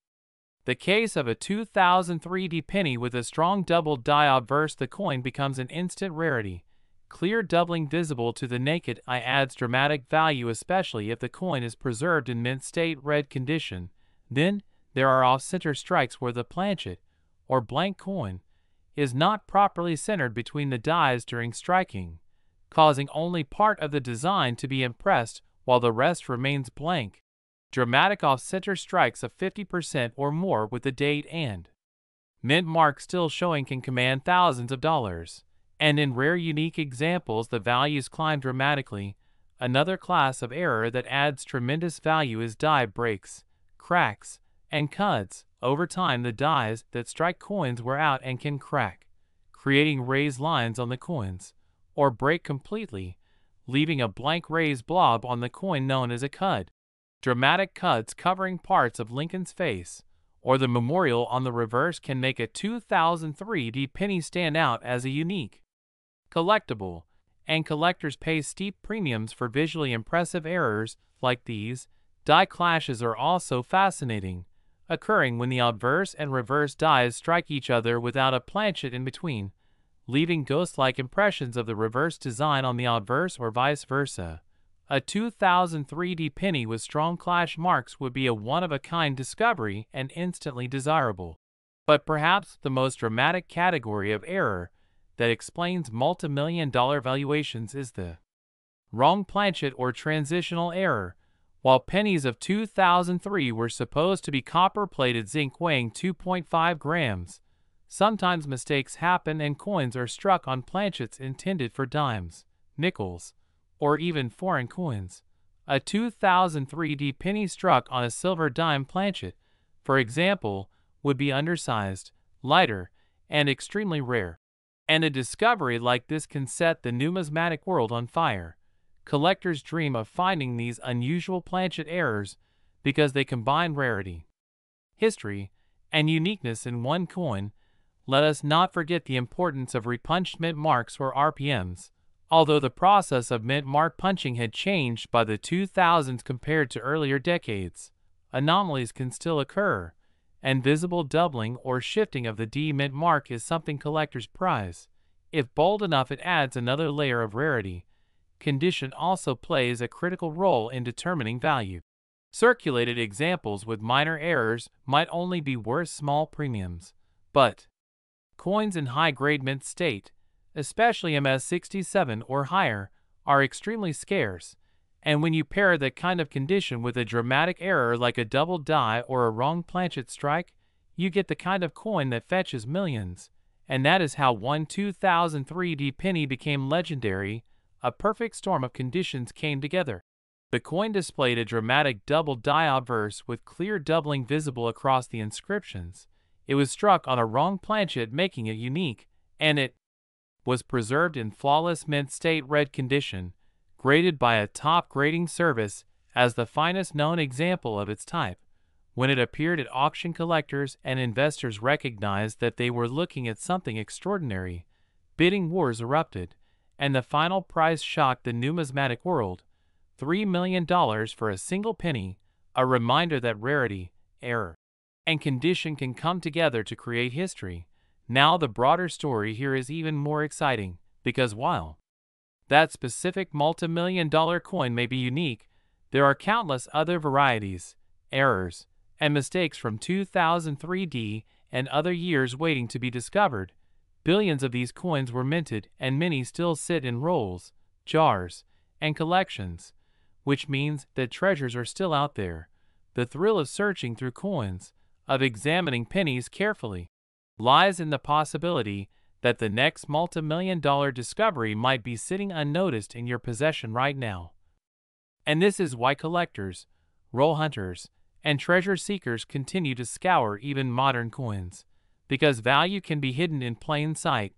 the case of a 2003 penny with a strong double die obverse, the coin becomes an instant rarity. Clear doubling visible to the naked eye adds dramatic value, especially if the coin is preserved in mint state red condition. Then there are off-center strikes where the planchet, or blank coin, is not properly centered between the dies during striking, causing only part of the design to be impressed while the rest remains blank. dramatic off-center strikes of 50% or more with the date and mint mark still showing can command thousands of dollars. And in rare unique examples the values climb dramatically. Another class of error that adds tremendous value is die breaks, cracks, and cuts. Over time the dies that strike coins wear out and can crack, creating raised lines on the coins, or break completely, leaving a blank raised blob on the coin known as a cud. Dramatic cuts covering parts of Lincoln's face or the memorial on the reverse can make a 2003 penny stand out as a unique collectible, and collectors pay steep premiums for visually impressive errors like these. Die clashes are also fascinating, occurring when the obverse and reverse dies strike each other without a planchet in between, leaving ghost-like impressions of the reverse design on the obverse or vice versa. A 2003 penny with strong clash marks would be a one-of-a-kind discovery and instantly desirable. But perhaps the most dramatic category of error that explains multi-million-dollar valuations is the wrong planchet or transitional error. While pennies of 2003 were supposed to be copper-plated zinc weighing 2.5 grams, sometimes mistakes happen and coins are struck on planchets intended for dimes, nickels, or even foreign coins. A 2003 penny struck on a silver dime planchet, for example, would be undersized, lighter, and extremely rare. And a discovery like this can set the numismatic world on fire. Collectors dream of finding these unusual planchet errors because they combine rarity, history, and uniqueness in one coin. Let us not forget the importance of repunched mint marks or RPMs. Although the process of mint mark punching had changed by the 2000s compared to earlier decades, anomalies can still occur, and visible doubling or shifting of the D mint mark is something collectors prize. If bold enough, it adds another layer of rarity. Condition also plays a critical role in determining value. Circulated examples with minor errors might only be worth small premiums, but coins in high-grade mint state, especially MS67 or higher, are extremely scarce, and when you pair that kind of condition with a dramatic error like a double die or a wrong planchet strike, you get the kind of coin that fetches millions. And that is how one 2003 penny became legendary. A perfect storm of conditions came together. The coin displayed a dramatic double die obverse with clear doubling visible across the inscriptions. It was struck on a wrong planchet, making it unique, and it was preserved in flawless mint state red condition, graded by a top grading service as the finest known example of its type. When it appeared at auction, collectors and investors recognized that they were looking at something extraordinary. Bidding wars erupted, and the final price shocked the numismatic world. $3 million for a single penny, a reminder that rarity, error, and condition can come together to create history. Now the broader story here is even more exciting, because while that specific multi-million-dollar coin may be unique, there are countless other varieties, errors, and mistakes from 2003 and other years waiting to be discovered. Billions of these coins were minted, and many still sit in rolls, jars, and collections, which means that treasures are still out there. The thrill of searching through coins, of examining pennies carefully, lies in the possibility that the next multi-million-dollar discovery might be sitting unnoticed in your possession right now. And this is why collectors, roll hunters, and treasure seekers continue to scour even modern coins, because value can be hidden in plain sight.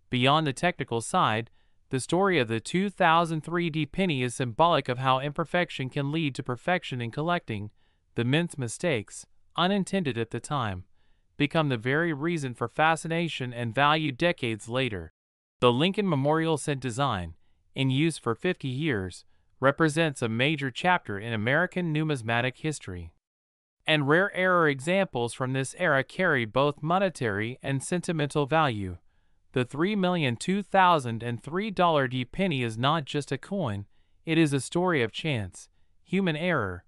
Beyond the technical side, the story of the 2003 penny is symbolic of how imperfection can lead to perfection in collecting. The mint's mistakes, unintended at the time, become the very reason for fascination and value decades later. The Lincoln Memorial Cent design, in use for 50 years, represents a major chapter in American numismatic history. And rare error examples from this era carry both monetary and sentimental value. The $3,002,003 penny is not just a coin, it is a story of chance, human error,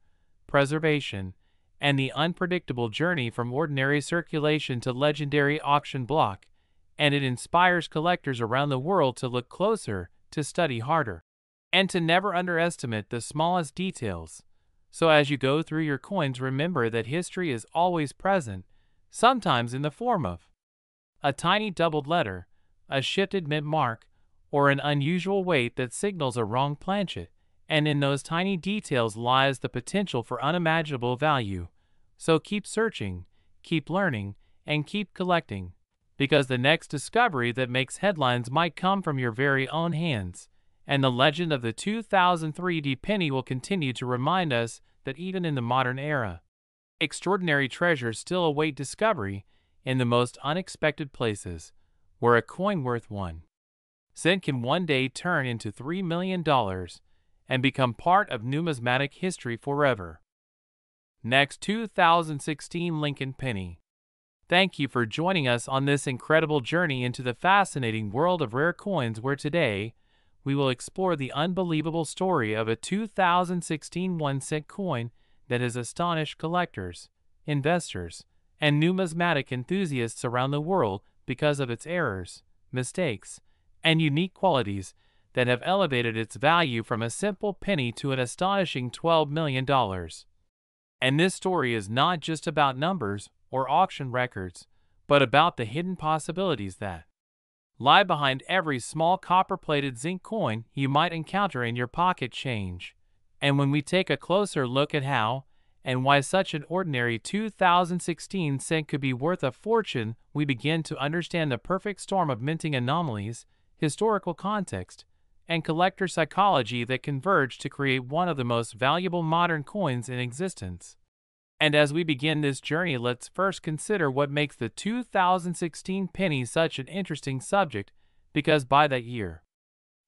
preservation, and the unpredictable journey from ordinary circulation to legendary auction block, and it inspires collectors around the world to look closer, to study harder, and to never underestimate the smallest details. So as you go through your coins, remember that history is always present, sometimes in the form of a tiny doubled letter, a shifted mint mark, or an unusual weight that signals a wrong planchet, and in those tiny details lies the potential for unimaginable value. So keep searching, keep learning, and keep collecting, because the next discovery that makes headlines might come from your very own hands, and the legend of the 2003 penny will continue to remind us that even in the modern era, extraordinary treasures still await discovery in the most unexpected places, where a coin worth 1 cent can one day turn into $3 million and become part of numismatic history forever. Next, 2016 Lincoln Penny. Thank you for joining us on this incredible journey into the fascinating world of rare coins, where today we will explore the unbelievable story of a 2016 1-cent coin that has astonished collectors, investors, and numismatic enthusiasts around the world because of its errors, mistakes, and unique qualities that have elevated its value from a simple penny to an astonishing $12 million. And this story is not just about numbers or auction records, but about the hidden possibilities that lie behind every small copper-plated zinc coin you might encounter in your pocket change. And when we take a closer look at how and why such an ordinary 2016 cent could be worth a fortune, we begin to understand the perfect storm of minting anomalies, historical context, and collector psychology that converge to create one of the most valuable modern coins in existence. And as we begin this journey, let's first consider what makes the 2016 penny such an interesting subject, because by that year,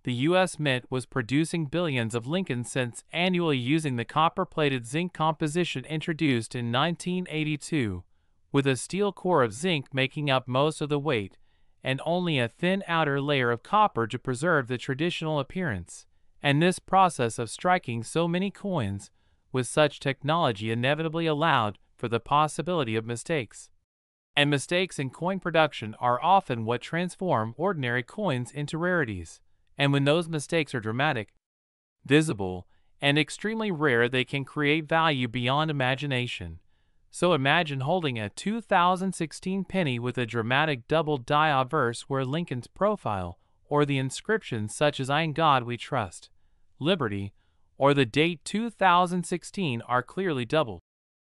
the U.S. Mint was producing billions of Lincoln cents annually using the copper-plated zinc composition introduced in 1982, with a steel core of zinc making up most of the weight, and only a thin outer layer of copper to preserve the traditional appearance. And this process of striking so many coins with such technology inevitably allowed for the possibility of mistakes. And mistakes in coin production are often what transform ordinary coins into rarities. And when those mistakes are dramatic, visible, and extremely rare, they can create value beyond imagination. So imagine holding a 2016 penny with a dramatic doubled die obverse where Lincoln's profile, or the inscriptions such as "In God We Trust," "Liberty," or the date 2016 are clearly doubled.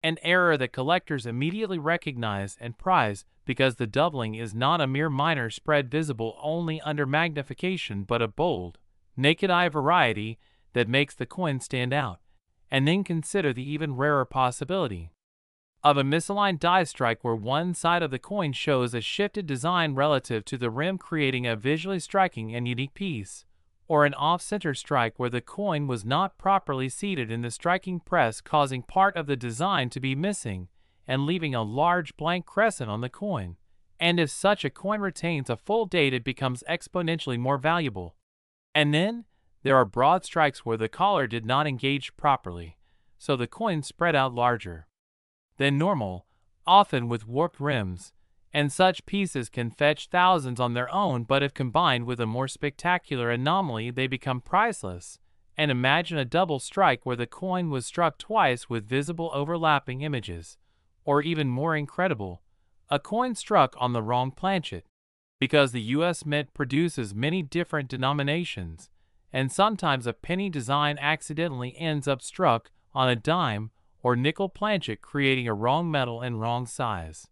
An error that collectors immediately recognize and prize, because the doubling is not a mere minor spread visible only under magnification, but a bold, naked eye variety that makes the coin stand out. And then consider the even rarer possibility of a misaligned die strike where one side of the coin shows a shifted design relative to the rim, creating a visually striking and unique piece, or an off-center strike where the coin was not properly seated in the striking press, causing part of the design to be missing and leaving a large blank crescent on the coin. And if such a coin retains a full date, it becomes exponentially more valuable. And then there are broad strikes where the collar did not engage properly, so the coin spread out larger than normal, often with warped rims, and such pieces can fetch thousands on their own, but if combined with a more spectacular anomaly, they become priceless. And imagine a double strike where the coin was struck twice with visible overlapping images, or even more incredible, a coin struck on the wrong planchet. Because the U.S. Mint produces many different denominations, and sometimes a penny design accidentally ends up struck on a dime or nickel planchet, creating a wrong metal and wrong size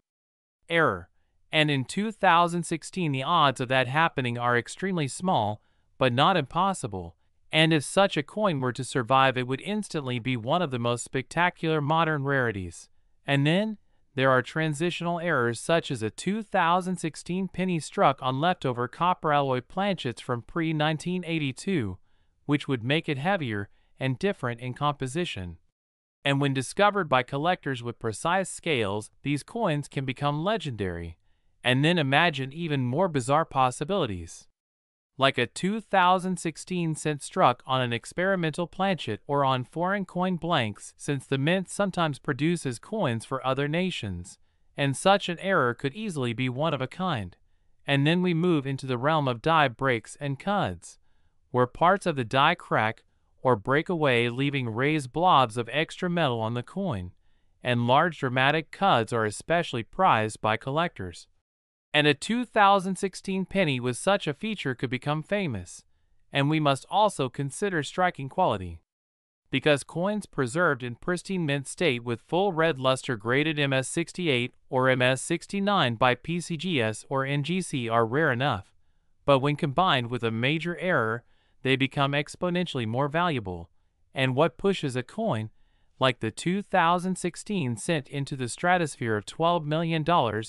error. And in 2016 the odds of that happening are extremely small, but not impossible. And if such a coin were to survive, it would instantly be one of the most spectacular modern rarities. And then there are transitional errors such as a 2016 penny struck on leftover copper alloy planchets from pre-1982, which would make it heavier and different in composition. And when discovered by collectors with precise scales, these coins can become legendary. And then imagine even more bizarre possibilities, like a 2016 cent struck on an experimental planchet or on foreign coin blanks, since the mint sometimes produces coins for other nations, and such an error could easily be one of a kind. And then we move into the realm of die breaks and cuds, where parts of the die crack or break away, leaving raised blobs of extra metal on the coin, and large dramatic cuts are especially prized by collectors. And a 2016 penny with such a feature could become famous. And we must also consider striking quality, because coins preserved in pristine mint state with full red luster graded MS68 or MS69 by PCGS or NGC are rare enough, but when combined with a major error, they become exponentially more valuable. And what pushes a coin like the 2016 cent into the stratosphere of $12 million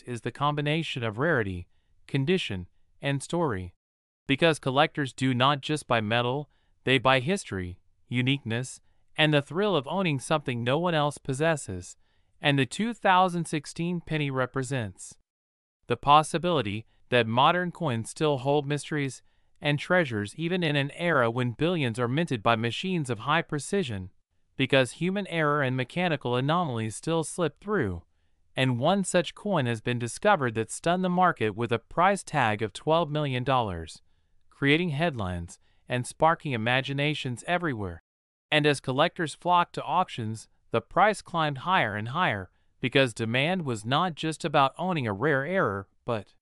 is the combination of rarity, condition, and story. Because collectors do not just buy metal, they buy history, uniqueness, and the thrill of owning something no one else possesses, and the 2016 penny represents the possibility that modern coins still hold mysteries and treasures even in an era when billions are minted by machines of high precision, because human error and mechanical anomalies still slip through. And one such coin has been discovered that stunned the market with a price tag of $12 million, creating headlines and sparking imaginations everywhere. And as collectors flocked to auctions, the price climbed higher and higher, because demand was not just about owning a rare error, but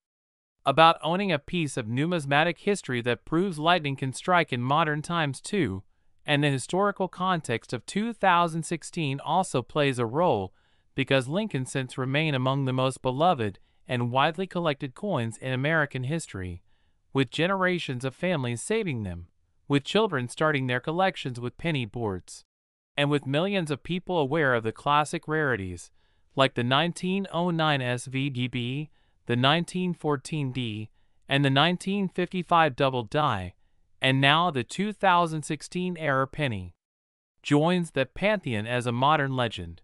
about owning a piece of numismatic history that proves lightning can strike in modern times too. And the historical context of 2016 also plays a role, because Lincoln cents remain among the most beloved and widely collected coins in American history, with generations of families saving them, with children starting their collections with penny boards, and with millions of people aware of the classic rarities, like the 1909 SVDB, the 1914D, and the 1955 double die, and now the 2016 era penny joins that pantheon as a modern legend,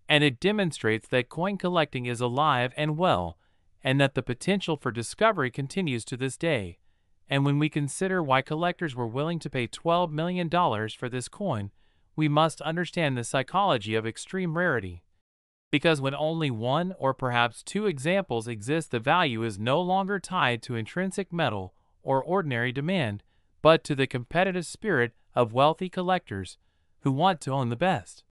and it demonstrates that coin collecting is alive and well, and that the potential for discovery continues to this day. And when we consider why collectors were willing to pay $12 million for this coin, we must understand the psychology of extreme rarity. Because when only one or perhaps two examples exist, the value is no longer tied to intrinsic metal or ordinary demand, but to the competitive spirit of wealthy collectors who want to own the best,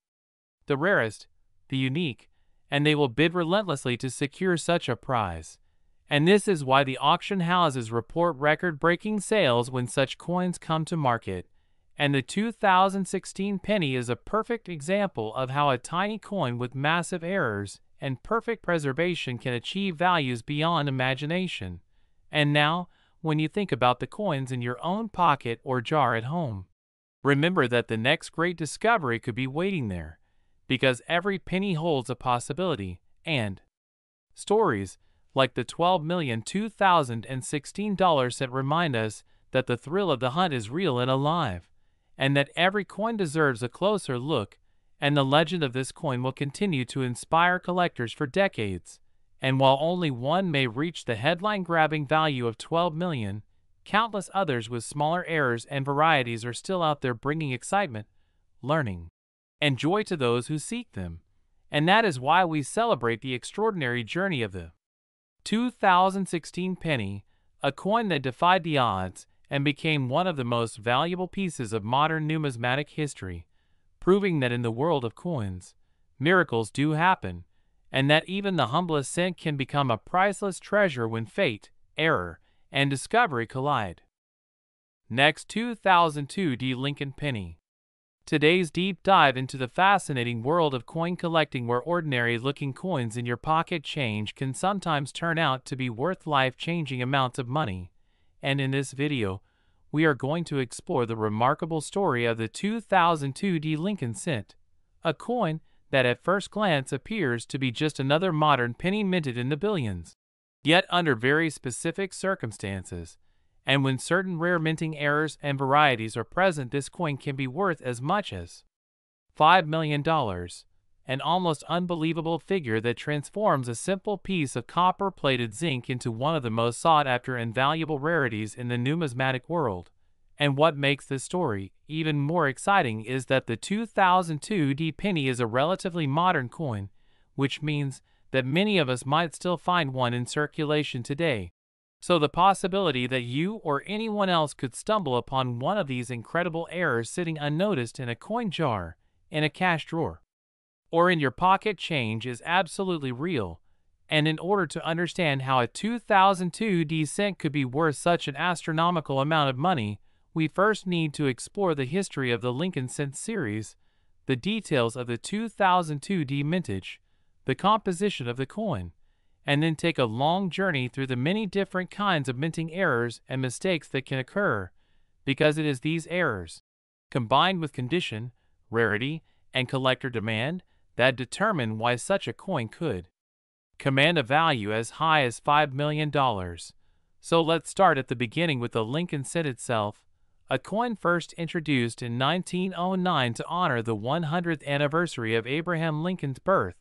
the rarest, the unique, and they will bid relentlessly to secure such a prize. And this is why the auction houses report record-breaking sales when such coins come to market. And the 2016 penny is a perfect example of how a tiny coin with massive errors and perfect preservation can achieve values beyond imagination. And now, when you think about the coins in your own pocket or jar at home, remember that the next great discovery could be waiting there, because every penny holds a possibility, and stories like the $12,002,016 that remind us that the thrill of the hunt is real and alive, and that every coin deserves a closer look, and the legend of this coin will continue to inspire collectors for decades. And while only one may reach the headline-grabbing value of $12 million, countless others with smaller errors and varieties are still out there bringing excitement, learning, and joy to those who seek them. And that is why we celebrate the extraordinary journey of the 2016 penny, a coin that defied the odds and became one of the most valuable pieces of modern numismatic history, proving that in the world of coins, miracles do happen, and that even the humblest cent can become a priceless treasure when fate, error, and discovery collide. Next, 2002 D. Lincoln penny. Today's deep dive into the fascinating world of coin collecting, where ordinary-looking coins in your pocket change can sometimes turn out to be worth life-changing amounts of money. And in this video, we are going to explore the remarkable story of the 2002 D. Lincoln cent, a coin that at first glance appears to be just another modern penny minted in the billions. Yet under very specific circumstances, and when certain rare minting errors and varieties are present, this coin can be worth as much as $5 million, an almost unbelievable figure that transforms a simple piece of copper-plated zinc into one of the most sought-after and valuable rarities in the numismatic world. And what makes this story even more exciting is that the 2002 D penny is a relatively modern coin, which means that many of us might still find one in circulation today. So the possibility that you or anyone else could stumble upon one of these incredible errors sitting unnoticed in a coin jar, in a cash drawer, or in your pocket change is absolutely real. And in order to understand how a 2002 D cent could be worth such an astronomical amount of money, we first need to explore the history of the Lincoln cent series, the details of the 2002 D mintage, the composition of the coin, and then take a long journey through the many different kinds of minting errors and mistakes that can occur, because it is these errors, combined with condition, rarity, and collector demand, that determine why such a coin could command a value as high as $5 million. So let's start at the beginning with the Lincoln cent itself, a coin first introduced in 1909 to honor the 100th anniversary of Abraham Lincoln's birth,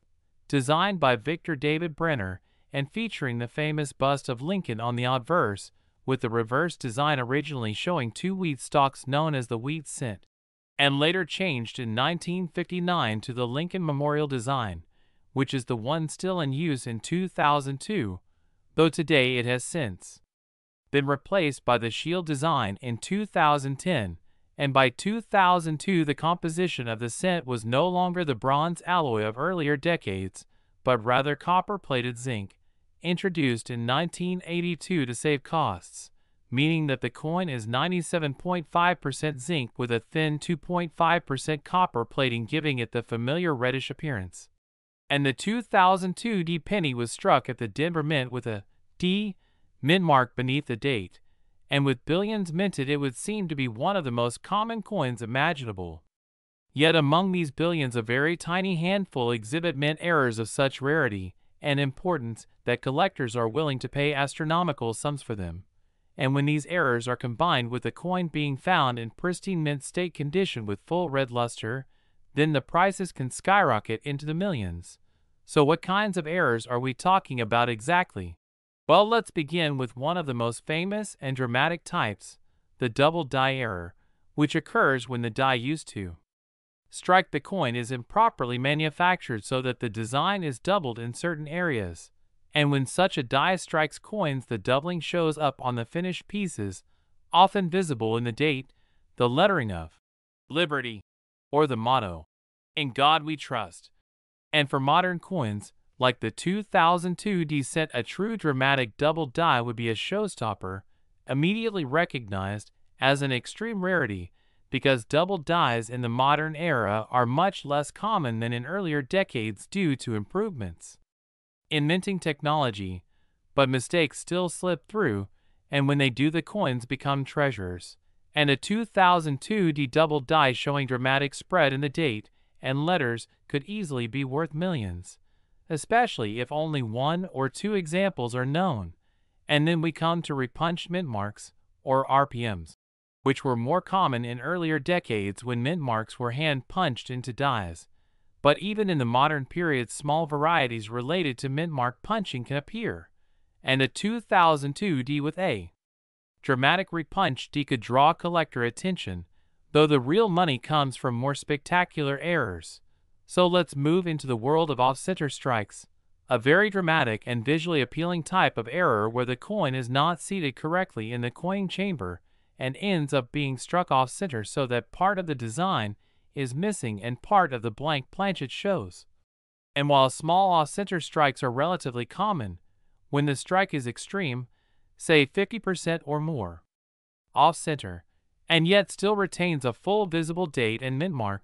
designed by Victor David Brenner and featuring the famous bust of Lincoln on the obverse, with the reverse design originally showing two wheat stalks known as the wheat cent, and later changed in 1959 to the Lincoln Memorial design, which is the one still in use in 2002, though today it has since been replaced by the shield design in 2010, and by 2002 the composition of the cent was no longer the bronze alloy of earlier decades, but rather copper-plated zinc, introduced in 1982 to save costs, meaning that the coin is 97.5% zinc with a thin 2.5% copper plating, giving it the familiar reddish appearance. And the 2002 D penny was struck at the Denver Mint with a D mint mark beneath the date, and with billions minted it would seem to be one of the most common coins imaginable. Yet among these billions a very tiny handful exhibit mint errors of such rarity and importance that collectors are willing to pay astronomical sums for them. And when these errors are combined with the coin being found in pristine mint state condition with full red luster, then the prices can skyrocket into the millions. So what kinds of errors are we talking about exactly? Well, let's begin with one of the most famous and dramatic types, the double die error, which occurs when the die used to strike the coin is improperly manufactured so that the design is doubled in certain areas. And when such a die strikes coins, the doubling shows up on the finished pieces, often visible in the date, the lettering of Liberty, or the motto, "In God We Trust." And for modern coins, like the 2002 D cent, a true dramatic double die would be a showstopper, immediately recognized as an extreme rarity, because double dies in the modern era are much less common than in earlier decades due to improvements in minting technology, but mistakes still slip through, and when they do the coins become treasures. And a 2002 D double die showing dramatic spread in the date and letters could easily be worth millions, especially if only one or two examples are known. And then we come to repunched mint marks, or RPMs, which were more common in earlier decades when mint marks were hand-punched into dies. But even in the modern period, small varieties related to mint mark punching can appear, and a 2002 D with a dramatic repunch D could draw collector attention, though the real money comes from more spectacular errors. So let's move into the world of off-center strikes, a very dramatic and visually appealing type of error where the coin is not seated correctly in the coin chamber and ends up being struck off-center so that part of the design is missing and part of the blank planchet shows. And while small off-center strikes are relatively common, when the strike is extreme, say 50% or more off-center, and yet still retains a full visible date and mint mark,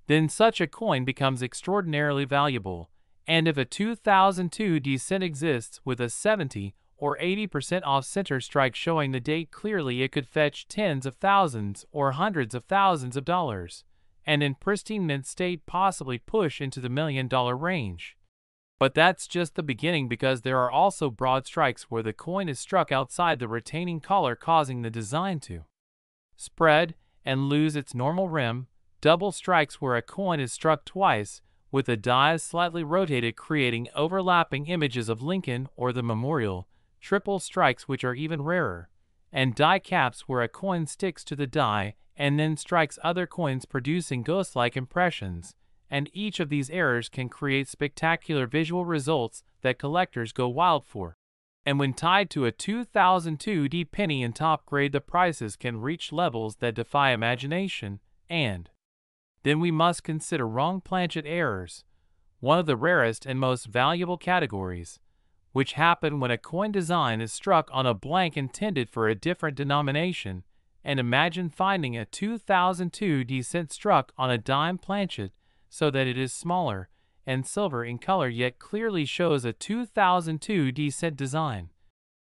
then such a coin becomes extraordinarily valuable. And if a 2002 D cent exists with a 70 or 80% off-center strike showing the date clearly, it could fetch tens of thousands or hundreds of thousands of dollars, and in pristine mint state possibly push into the $1 million range. But that's just the beginning, because there are also broad strikes where the coin is struck outside the retaining collar, causing the design to spread and lose its normal rim, double strikes where a coin is struck twice with the dies slightly rotated, creating overlapping images of Lincoln or the Memorial, triple strikes which are even rarer, and die caps where a coin sticks to the die and then strikes other coins, producing ghost-like impressions. And each of these errors can create spectacular visual results that collectors go wild for. And when tied to a 2002 penny in top grade, the prices can reach levels that defy imagination. And then we must consider wrong planchet errors, one of the rarest and most valuable categories, which happen when a coin design is struck on a blank intended for a different denomination. And imagine finding a 2002 cent struck on a dime planchet so that it is smaller and silver in color yet clearly shows a 2002 cent design.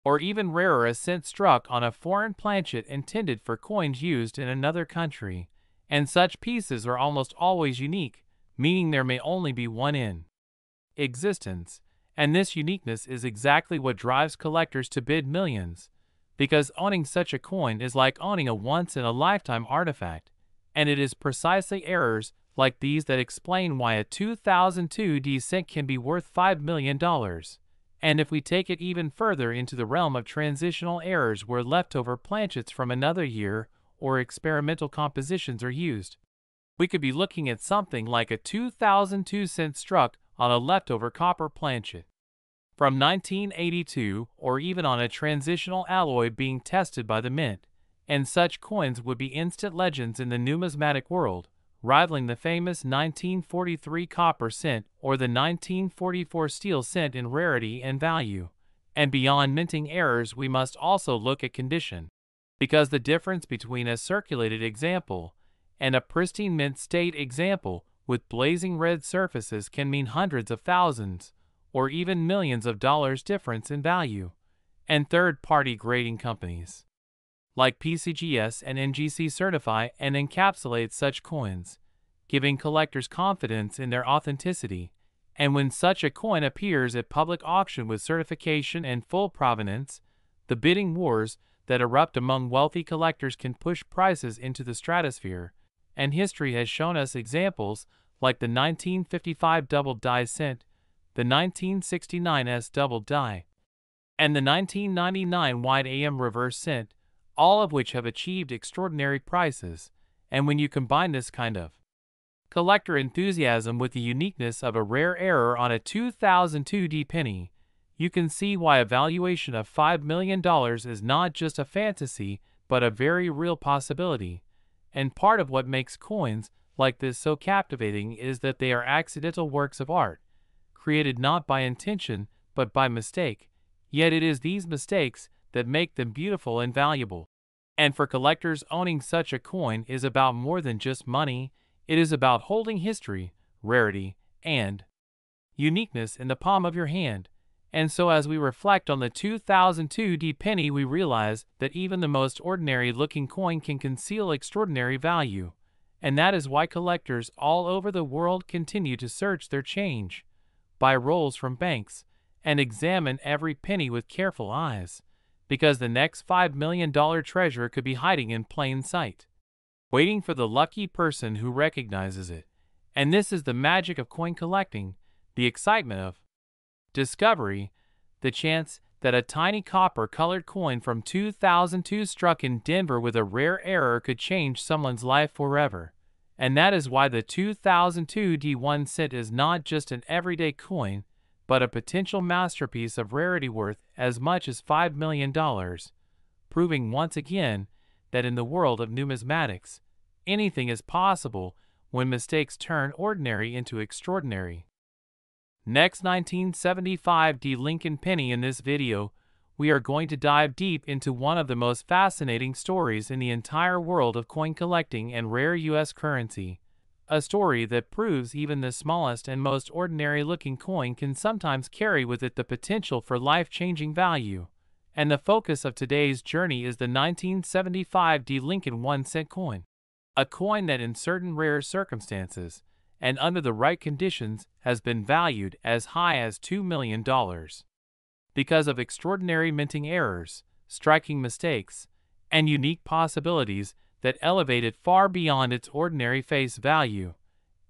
Or even rarer, a cent struck on a foreign planchet intended for coins used in another country. And such pieces are almost always unique, meaning there may only be one in existence. And this uniqueness is exactly what drives collectors to bid millions, because owning such a coin is like owning a once-in-a-lifetime artifact. And it is precisely errors like these that explain why a 2002 cent can be worth $5 million. And if we take it even further into the realm of transitional errors where leftover planchets from another year or experimental compositions are used, we could be looking at something like a 2002 cent struck on a leftover copper planchet from 1982, or even on a transitional alloy being tested by the mint. And such coins would be instant legends in the numismatic world, rivaling the famous 1943 copper cent or the 1944 steel cent in rarity and value. And beyond minting errors, we must also look at condition, because the difference between a circulated example and a pristine mint state example with blazing red surfaces can mean hundreds of thousands or even millions of dollars difference in value. And third-party grading companies like PCGS and NGC certify and encapsulate such coins, giving collectors confidence in their authenticity. And when such a coin appears at public auction with certification and full provenance, the bidding wars that erupt among wealthy collectors can push prices into the stratosphere. And history has shown us examples like the 1955 double die cent, the 1969 S double die, and the 1999 wide AM reverse cent, all of which have achieved extraordinary prices. And when you combine this kind of collector enthusiasm with the uniqueness of a rare error on a 2002 penny, you can see why a valuation of $5 million is not just a fantasy, but a very real possibility. And part of what makes coins like this so captivating is that they are accidental works of art, created not by intention, but by mistake. Yet it is these mistakes that make them beautiful and valuable. And for collectors, owning such a coin is about more than just money. It is about holding history, rarity, and uniqueness in the palm of your hand. And so as we reflect on the 2002 penny, we realize that even the most ordinary-looking coin can conceal extraordinary value. And that is why collectors all over the world continue to search their change, buy rolls from banks, and examine every penny with careful eyes, because the next $5 million treasure could be hiding in plain sight, waiting for the lucky person who recognizes it. And this is the magic of coin collecting, the excitement of discovery, the chance that a tiny copper-colored coin from 2002 struck in Denver with a rare error could change someone's life forever. And that is why the 2002 1 cent is not just an everyday coin, but a potential masterpiece of rarity worth as much as $5 million, proving once again that in the world of numismatics, anything is possible when mistakes turn ordinary into extraordinary. Next, 1975 Lincoln penny. In this video, we are going to dive deep into one of the most fascinating stories in the entire world of coin collecting and rare U.S. currency. A story that proves even the smallest and most ordinary-looking coin can sometimes carry with it the potential for life-changing value. And the focus of today's journey is the 1975 Lincoln 1 cent coin. A coin that in certain rare circumstances, and under the right conditions, has been valued as high as $2 million. Because of extraordinary minting errors, striking mistakes, and unique possibilities that elevate it far beyond its ordinary face value.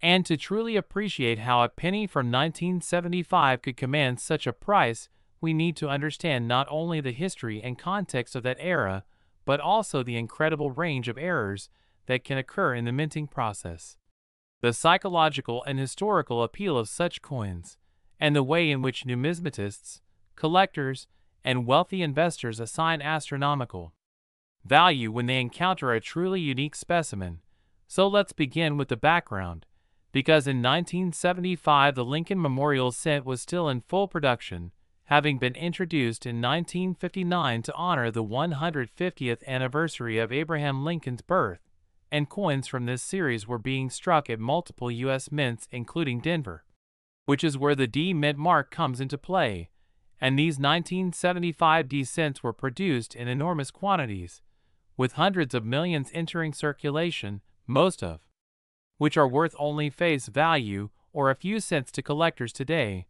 And to truly appreciate how a penny from 1975 could command such a price, we need to understand not only the history and context of that era, but also the incredible range of errors that can occur in the minting process, the psychological and historical appeal of such coins, and the way in which numismatists, collectors, and wealthy investors assign astronomical value when they encounter a truly unique specimen. So let's begin with the background, because in 1975 the Lincoln Memorial Cent was still in full production, having been introduced in 1959 to honor the 150th anniversary of Abraham Lincoln's birth, and coins from this series were being struck at multiple U.S. mints including Denver, which is where the D mint mark comes into play, and these 1975 D cents were produced in enormous quantities, with hundreds of millions entering circulation, most of which are worth only face value or a few cents to collectors today.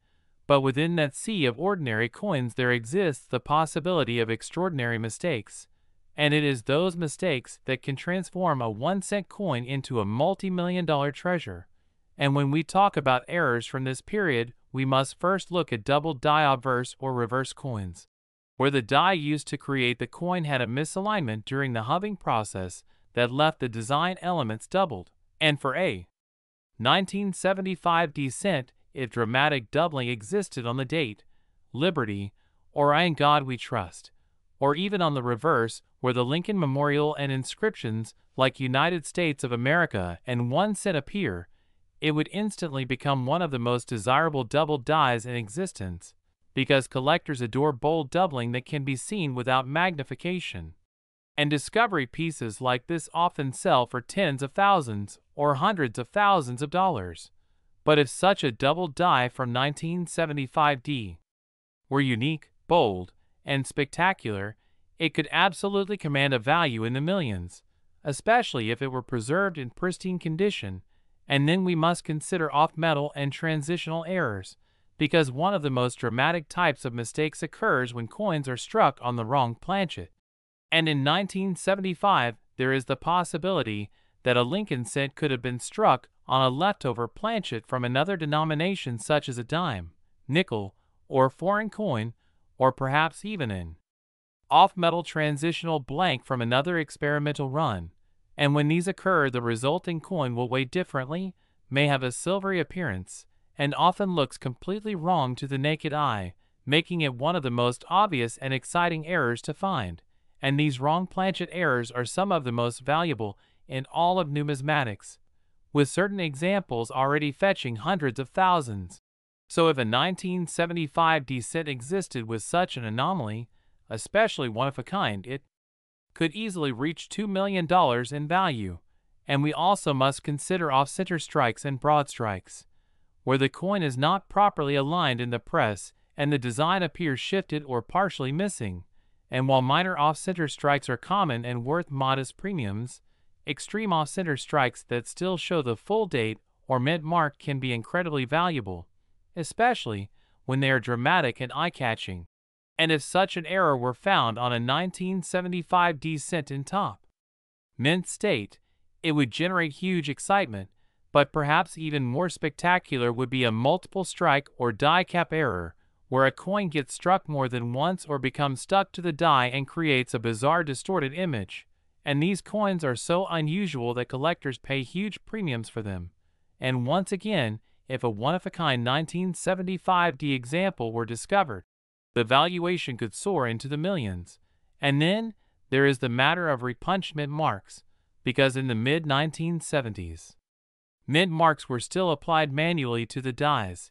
But within that sea of ordinary coins there exists the possibility of extraordinary mistakes, and it is those mistakes that can transform a 1-cent coin into a multi-million-dollar treasure. And when we talk about errors from this period, we must first look at double die obverse or reverse coins, where the die used to create the coin had a misalignment during the hubbing process that left the design elements doubled. And for a 1975 D cent, if dramatic doubling existed on the date, Liberty, or In God We Trust, or even on the reverse, where the Lincoln Memorial and inscriptions like United States of America and 1 cent appear, it would instantly become one of the most desirable double dies in existence, because collectors adore bold doubling that can be seen without magnification. And discovery pieces like this often sell for tens of thousands or hundreds of thousands of dollars. But if such a double die from 1975 D were unique, bold, and spectacular, it could absolutely command a value in the millions, especially if it were preserved in pristine condition. And then we must consider off-metal and transitional errors, because one of the most dramatic types of mistakes occurs when coins are struck on the wrong planchet. And in 1975, there is the possibility that a Lincoln cent could have been struck on a leftover planchet from another denomination such as a dime, nickel, or foreign coin, or perhaps even an off-metal transitional blank from another experimental run. And when these occur, the resulting coin will weigh differently, may have a silvery appearance, and often looks completely wrong to the naked eye, making it one of the most obvious and exciting errors to find. And these wrong planchet errors are some of the most valuable in all of numismatics, with certain examples already fetching hundreds of thousands. So if a 1975 D cent existed with such an anomaly, especially one of a kind, it could easily reach $2 million in value. And we also must consider off-center strikes and broad strikes, where the coin is not properly aligned in the press and the design appears shifted or partially missing. And while minor off-center strikes are common and worth modest premiums, extreme off-center strikes that still show the full date or mint mark can be incredibly valuable, especially when they are dramatic and eye-catching. And if such an error were found on a 1975 D cent in top mint state, it would generate huge excitement, but perhaps even more spectacular would be a multiple strike or die cap error, where a coin gets struck more than once or becomes stuck to the die and creates a bizarre distorted image. And these coins are so unusual that collectors pay huge premiums for them. And once again, if a one-of-a-kind 1975 D example were discovered, the valuation could soar into the millions. And then there is the matter of repunched mint marks, because in the mid-1970s, mint marks were still applied manually to the dies,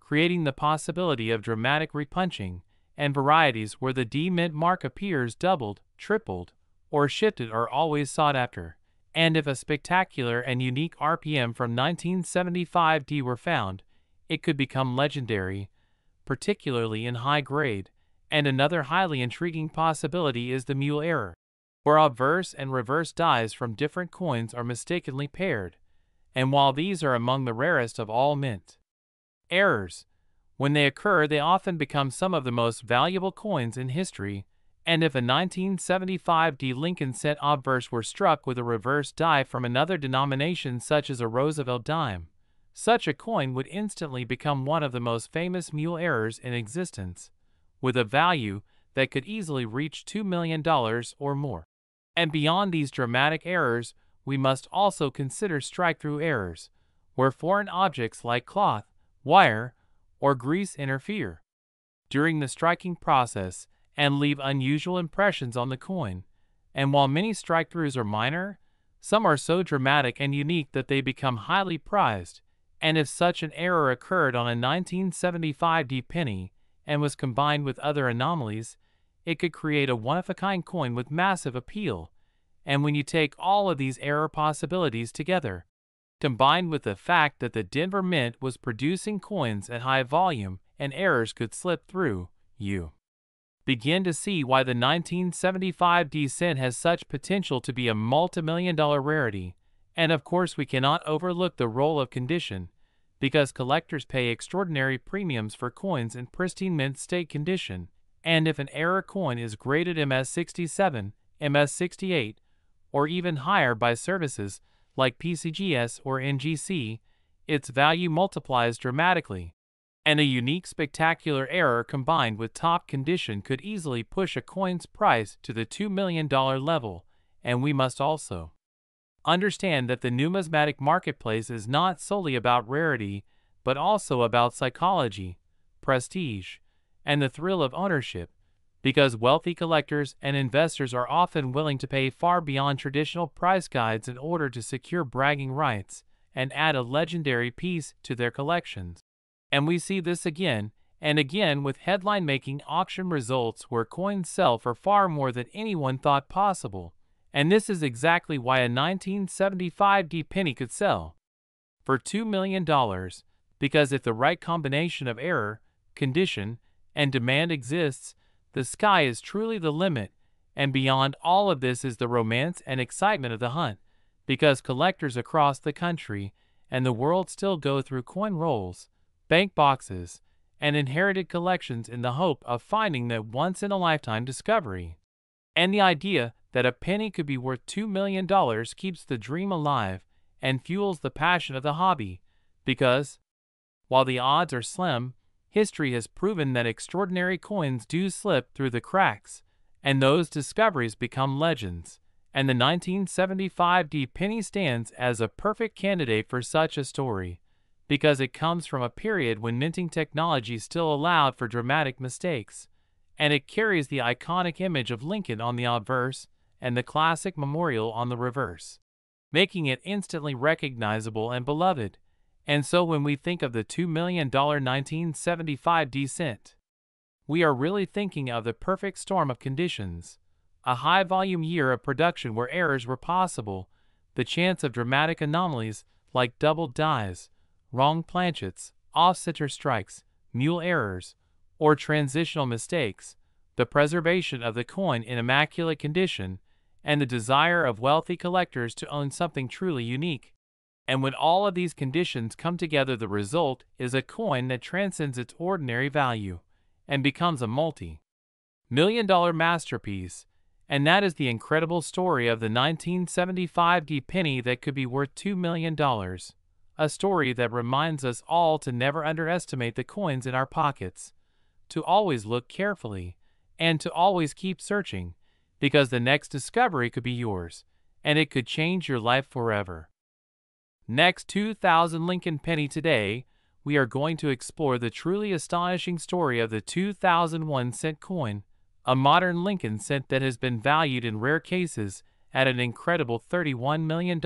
creating the possibility of dramatic repunching, and varieties where the D mint mark appears doubled, tripled, or shifted are always sought after. And if a spectacular and unique RPM from 1975 D were found, it could become legendary, particularly in high grade. And another highly intriguing possibility is the mule error, where obverse and reverse dies from different coins are mistakenly paired. And while these are among the rarest of all mint errors, when they occur they often become some of the most valuable coins in history. And if a 1975 D Lincoln cent obverse were struck with a reverse die from another denomination such as a Roosevelt dime, such a coin would instantly become one of the most famous mule errors in existence, with a value that could easily reach $2 million or more. And beyond these dramatic errors, we must also consider strike-through errors, where foreign objects like cloth, wire, or grease interfere during the striking process, and leave unusual impressions on the coin. And while many strike-throughs are minor, some are so dramatic and unique that they become highly prized. And if such an error occurred on a 1975 D penny and was combined with other anomalies, it could create a one-of-a-kind coin with massive appeal. And when you take all of these error possibilities together, combined with the fact that the Denver Mint was producing coins at high volume and errors could slip through, you begin to see why the 1975 D cent has such potential to be a multi-million-dollar rarity. And of course we cannot overlook the role of condition, because collectors pay extraordinary premiums for coins in pristine mint state condition, and if an error coin is graded MS67, MS68, or even higher by services like PCGS or NGC, its value multiplies dramatically. And a unique spectacular error combined with top condition could easily push a coin's price to the $2 million level. And we must also understand that the numismatic marketplace is not solely about rarity, but also about psychology, prestige, and the thrill of ownership, because wealthy collectors and investors are often willing to pay far beyond traditional price guides in order to secure bragging rights and add a legendary piece to their collections. And we see this again and again with headline-making auction results where coins sell for far more than anyone thought possible. And this is exactly why a 1975 D penny could sell for $2 million, because if the right combination of error, condition, and demand exists, the sky is truly the limit. And beyond all of this is the romance and excitement of the hunt, because collectors across the country and the world still go through coin rolls, bank boxes, and inherited collections in the hope of finding that once-in-a-lifetime discovery. And the idea that a penny could be worth $2 million keeps the dream alive and fuels the passion of the hobby, because, while the odds are slim, history has proven that extraordinary coins do slip through the cracks, and those discoveries become legends. And the 1975 D penny stands as a perfect candidate for such a story, because it comes from a period when minting technology still allowed for dramatic mistakes, and it carries the iconic image of Lincoln on the obverse and the classic memorial on the reverse, making it instantly recognizable and beloved. And so when we think of the $2 million 1975 D cent, we are really thinking of the perfect storm of conditions: a high-volume year of production where errors were possible, the chance of dramatic anomalies like double dies, wrong planchets, off-center strikes, mule errors, or transitional mistakes, the preservation of the coin in immaculate condition, and the desire of wealthy collectors to own something truly unique. And when all of these conditions come together, the result is a coin that transcends its ordinary value and becomes a multi-million-dollar masterpiece. And that is the incredible story of the 1975 D penny that could be worth $2 million. A story that reminds us all to never underestimate the coins in our pockets, to always look carefully, and to always keep searching, because the next discovery could be yours, and it could change your life forever. Next 2000 Lincoln penny. Today, we are going to explore the truly astonishing story of the 2001 cent coin, a modern Lincoln cent that has been valued in rare cases at an incredible $31 million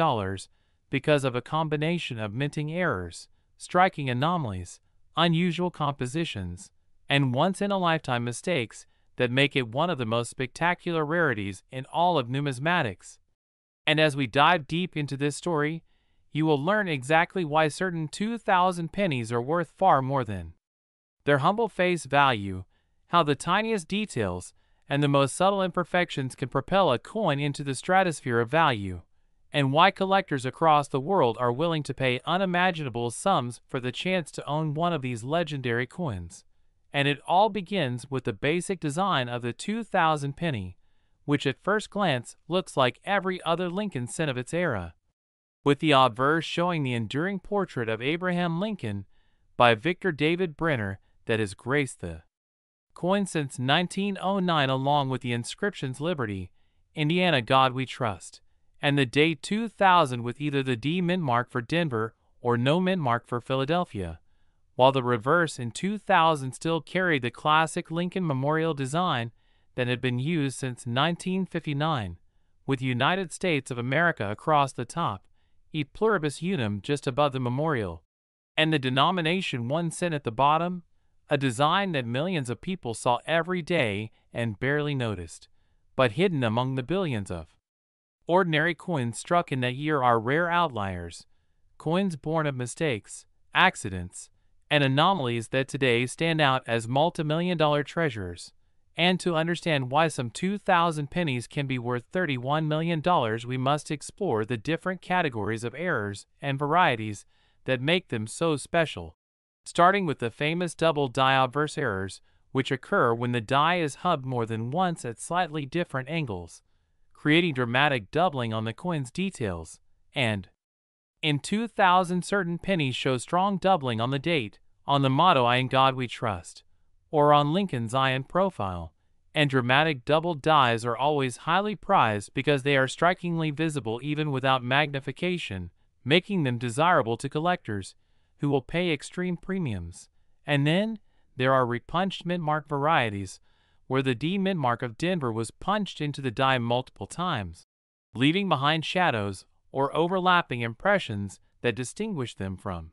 because of a combination of minting errors, striking anomalies, unusual compositions, and once-in-a-lifetime mistakes that make it one of the most spectacular rarities in all of numismatics. And as we dive deep into this story, you will learn exactly why certain 2000 pennies are worth far more than their humble face value, how the tiniest details and the most subtle imperfections can propel a coin into the stratosphere of value, and why collectors across the world are willing to pay unimaginable sums for the chance to own one of these legendary coins. And it all begins with the basic design of the 2000 penny, which at first glance looks like every other Lincoln cent of its era, with the obverse showing the enduring portrait of Abraham Lincoln by Victor David Brenner that has graced the coin since 1909, along with the inscriptions "Liberty, Indiana, God We Trust," and the date 2000 with either the D mint mark for Denver or no mint mark for Philadelphia, while the reverse in 2000 still carried the classic Lincoln memorial design that had been used since 1959, with United States of America across the top, e pluribus unum just above the memorial, and the denomination 1 cent at the bottom, a design that millions of people saw every day and barely noticed, but hidden among the billions of ordinary coins struck in that year are rare outliers, coins born of mistakes, accidents, and anomalies that today stand out as multi-million-dollar treasures. And to understand why some 2,000 pennies can be worth $31 million, we must explore the different categories of errors and varieties that make them so special. Starting with the famous double die obverse errors, which occur when the die is hubbed more than once at slightly different angles, creating dramatic doubling on the coin's details, and in 2000 certain pennies show strong doubling on the date, on the motto "I in God We Trust," or on Lincoln's iron profile, and dramatic double dies are always highly prized because they are strikingly visible even without magnification, making them desirable to collectors, who will pay extreme premiums. And then, there are repunched mint-mark varieties, where the D mint-mark of Denver was punched into the die multiple times, leaving behind shadows or overlapping impressions that distinguish them from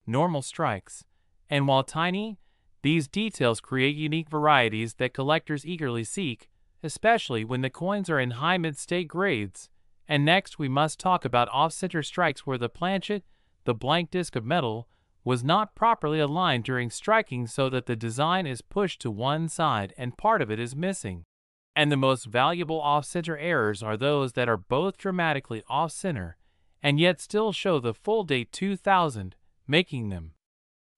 normal strikes. And while tiny, these details create unique varieties that collectors eagerly seek, especially when the coins are in high mid-state grades. And next we must talk about off-center strikes where the planchet, the blank disc of metal, was not properly aligned during striking so that the design is pushed to one side and part of it is missing. And the most valuable off-center errors are those that are both dramatically off-center and yet still show the full date 2000, making them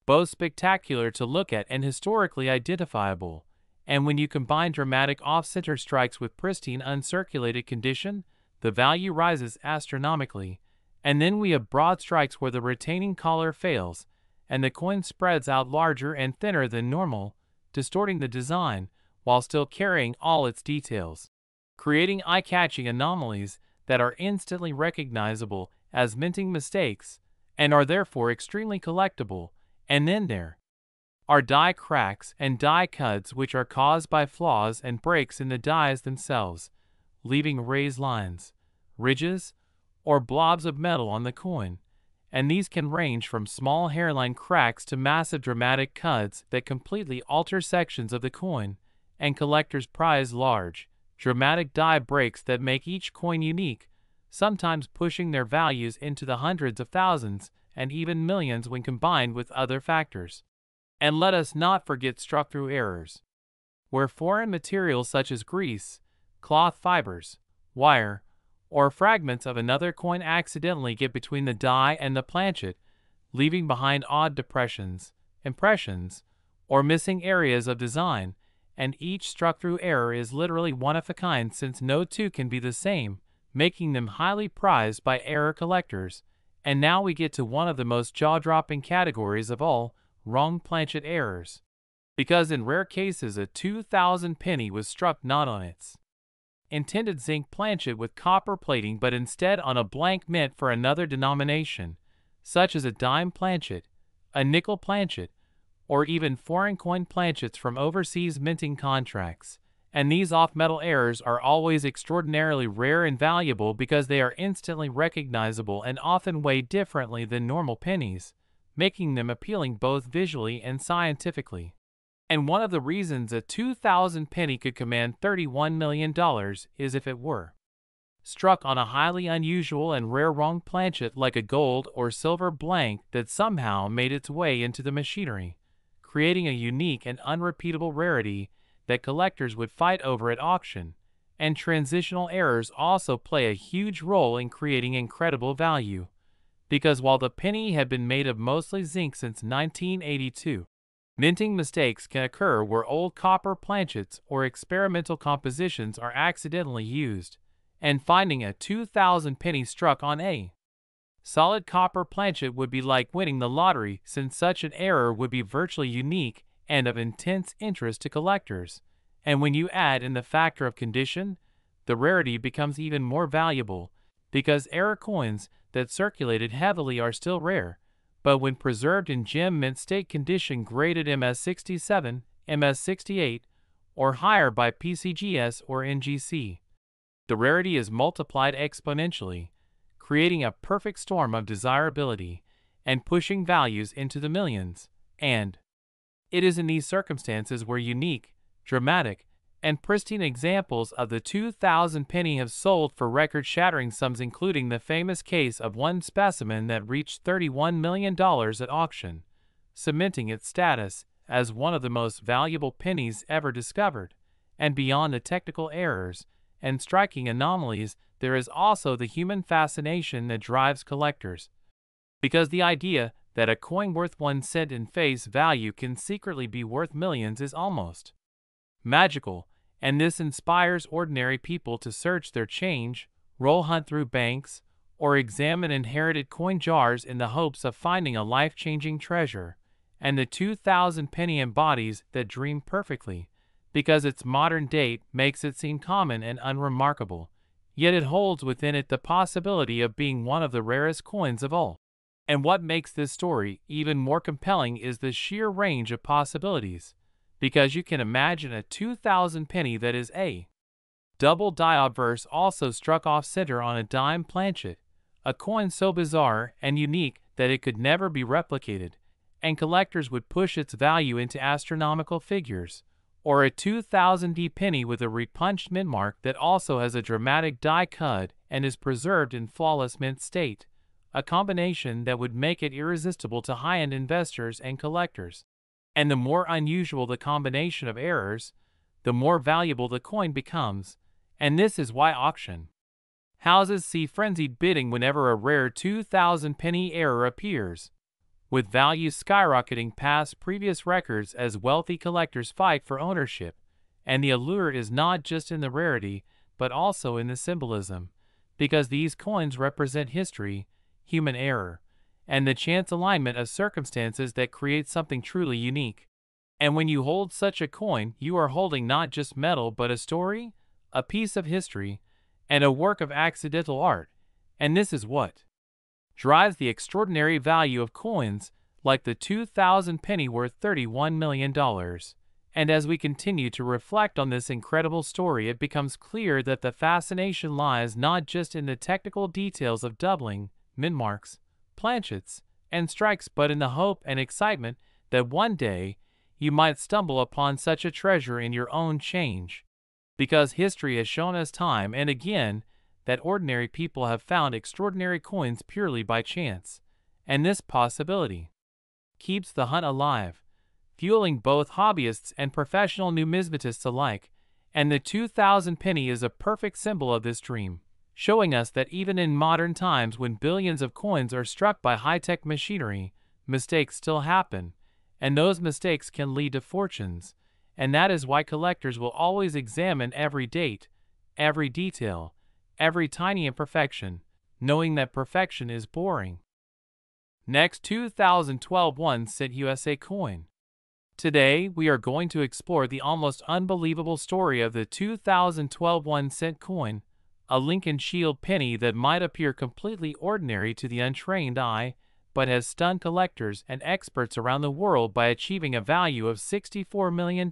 both spectacular to look at and historically identifiable. And when you combine dramatic off-center strikes with pristine uncirculated condition, the value rises astronomically. And then we have broad strikes where the retaining collar fails, and the coin spreads out larger and thinner than normal, distorting the design, while still carrying all its details, creating eye-catching anomalies that are instantly recognizable as minting mistakes, and are therefore extremely collectible. And then there are die cracks and die cuts which are caused by flaws and breaks in the dies themselves, leaving raised lines, ridges, or blobs of metal on the coin, and these can range from small hairline cracks to massive dramatic cuts that completely alter sections of the coin, and collectors prize large, dramatic die breaks that make each coin unique, sometimes pushing their values into the hundreds of thousands and even millions when combined with other factors. And let us not forget struck-through errors, where foreign materials such as grease, cloth fibers, wire, or fragments of another coin accidentally get between the die and the planchet, leaving behind odd depressions, impressions, or missing areas of design, and each struck-through error is literally one of a kind since no two can be the same, making them highly prized by error collectors. And now we get to one of the most jaw-dropping categories of all, wrong planchet errors. Because in rare cases a 2000 penny was struck not on its intended zinc planchet with copper plating but instead on a blank mint for another denomination, such as a dime planchet, a nickel planchet, or even foreign coin planchets from overseas minting contracts. And these off-metal errors are always extraordinarily rare and valuable because they are instantly recognizable and often weigh differently than normal pennies, making them appealing both visually and scientifically. And one of the reasons a 2000 penny could command $31 million is if it were struck on a highly unusual and rare wrong planchet like a gold or silver blank that somehow made its way into the machinery, creating a unique and unrepeatable rarity that collectors would fight over at auction. And transitional errors also play a huge role in creating incredible value, because while the penny had been made of mostly zinc since 1982, minting mistakes can occur where old copper planchets or experimental compositions are accidentally used, and finding a 2000 penny struck on a solid copper planchet would be like winning the lottery, since such an error would be virtually unique and of intense interest to collectors. And when you add in the factor of condition, the rarity becomes even more valuable, because error coins that circulated heavily are still rare, but when preserved in gem mint state condition graded MS67, MS68, or higher by PCGS or NGC. The rarity is multiplied exponentially, creating a perfect storm of desirability and pushing values into the millions. And it is in these circumstances where unique, dramatic, and pristine examples of the 2,000 penny have sold for record-shattering sums, including the famous case of one specimen that reached $31 million at auction, cementing its status as one of the most valuable pennies ever discovered. And beyond the technical errors and striking anomalies, there is also the human fascination that drives collectors. Because the idea that a coin worth 1 cent in face value can secretly be worth millions is almost magical, and this inspires ordinary people to search their change, roll hunt through banks, or examine inherited coin jars in the hopes of finding a life-changing treasure. And the 2,000 penny embodies that dream perfectly, because its modern date makes it seem common and unremarkable, yet it holds within it the possibility of being one of the rarest coins of all. And what makes this story even more compelling is the sheer range of possibilities, because you can imagine a 2,000 penny that is a double die obverse, also struck off center on a dime planchet, a coin so bizarre and unique that it could never be replicated, and collectors would push its value into astronomical figures, or a 2,000D penny with a repunched mint mark that also has a dramatic die cut and is preserved in flawless mint state, a combination that would make it irresistible to high-end investors and collectors. And the more unusual the combination of errors, the more valuable the coin becomes, and this is why auction houses see frenzied bidding whenever a rare 2,000 penny error appears, with values skyrocketing past previous records as wealthy collectors fight for ownership. And the allure is not just in the rarity, but also in the symbolism, because these coins represent history, human error, and the chance alignment of circumstances that create something truly unique. And when you hold such a coin, you are holding not just metal but a story, a piece of history, and a work of accidental art. And this is what drives the extraordinary value of coins like the 2,000 penny worth $31 million. And as we continue to reflect on this incredible story, it becomes clear that the fascination lies not just in the technical details of doubling, mint marks, planchets, and strikes, but in the hope and excitement that one day you might stumble upon such a treasure in your own change. Because history has shown us time and again that ordinary people have found extraordinary coins purely by chance, and this possibility keeps the hunt alive, fueling both hobbyists and professional numismatists alike. And the 2,000 penny is a perfect symbol of this dream, showing us that even in modern times, when billions of coins are struck by high-tech machinery, mistakes still happen, and those mistakes can lead to fortunes. And that is why collectors will always examine every date, every detail, every tiny imperfection, knowing that perfection is boring. Next, 2012 1 cent USA coin. Today, we are going to explore the almost unbelievable story of the 2012 1 cent coin, a Lincoln Shield penny that might appear completely ordinary to the untrained eye, but has stunned collectors and experts around the world by achieving a value of $64 million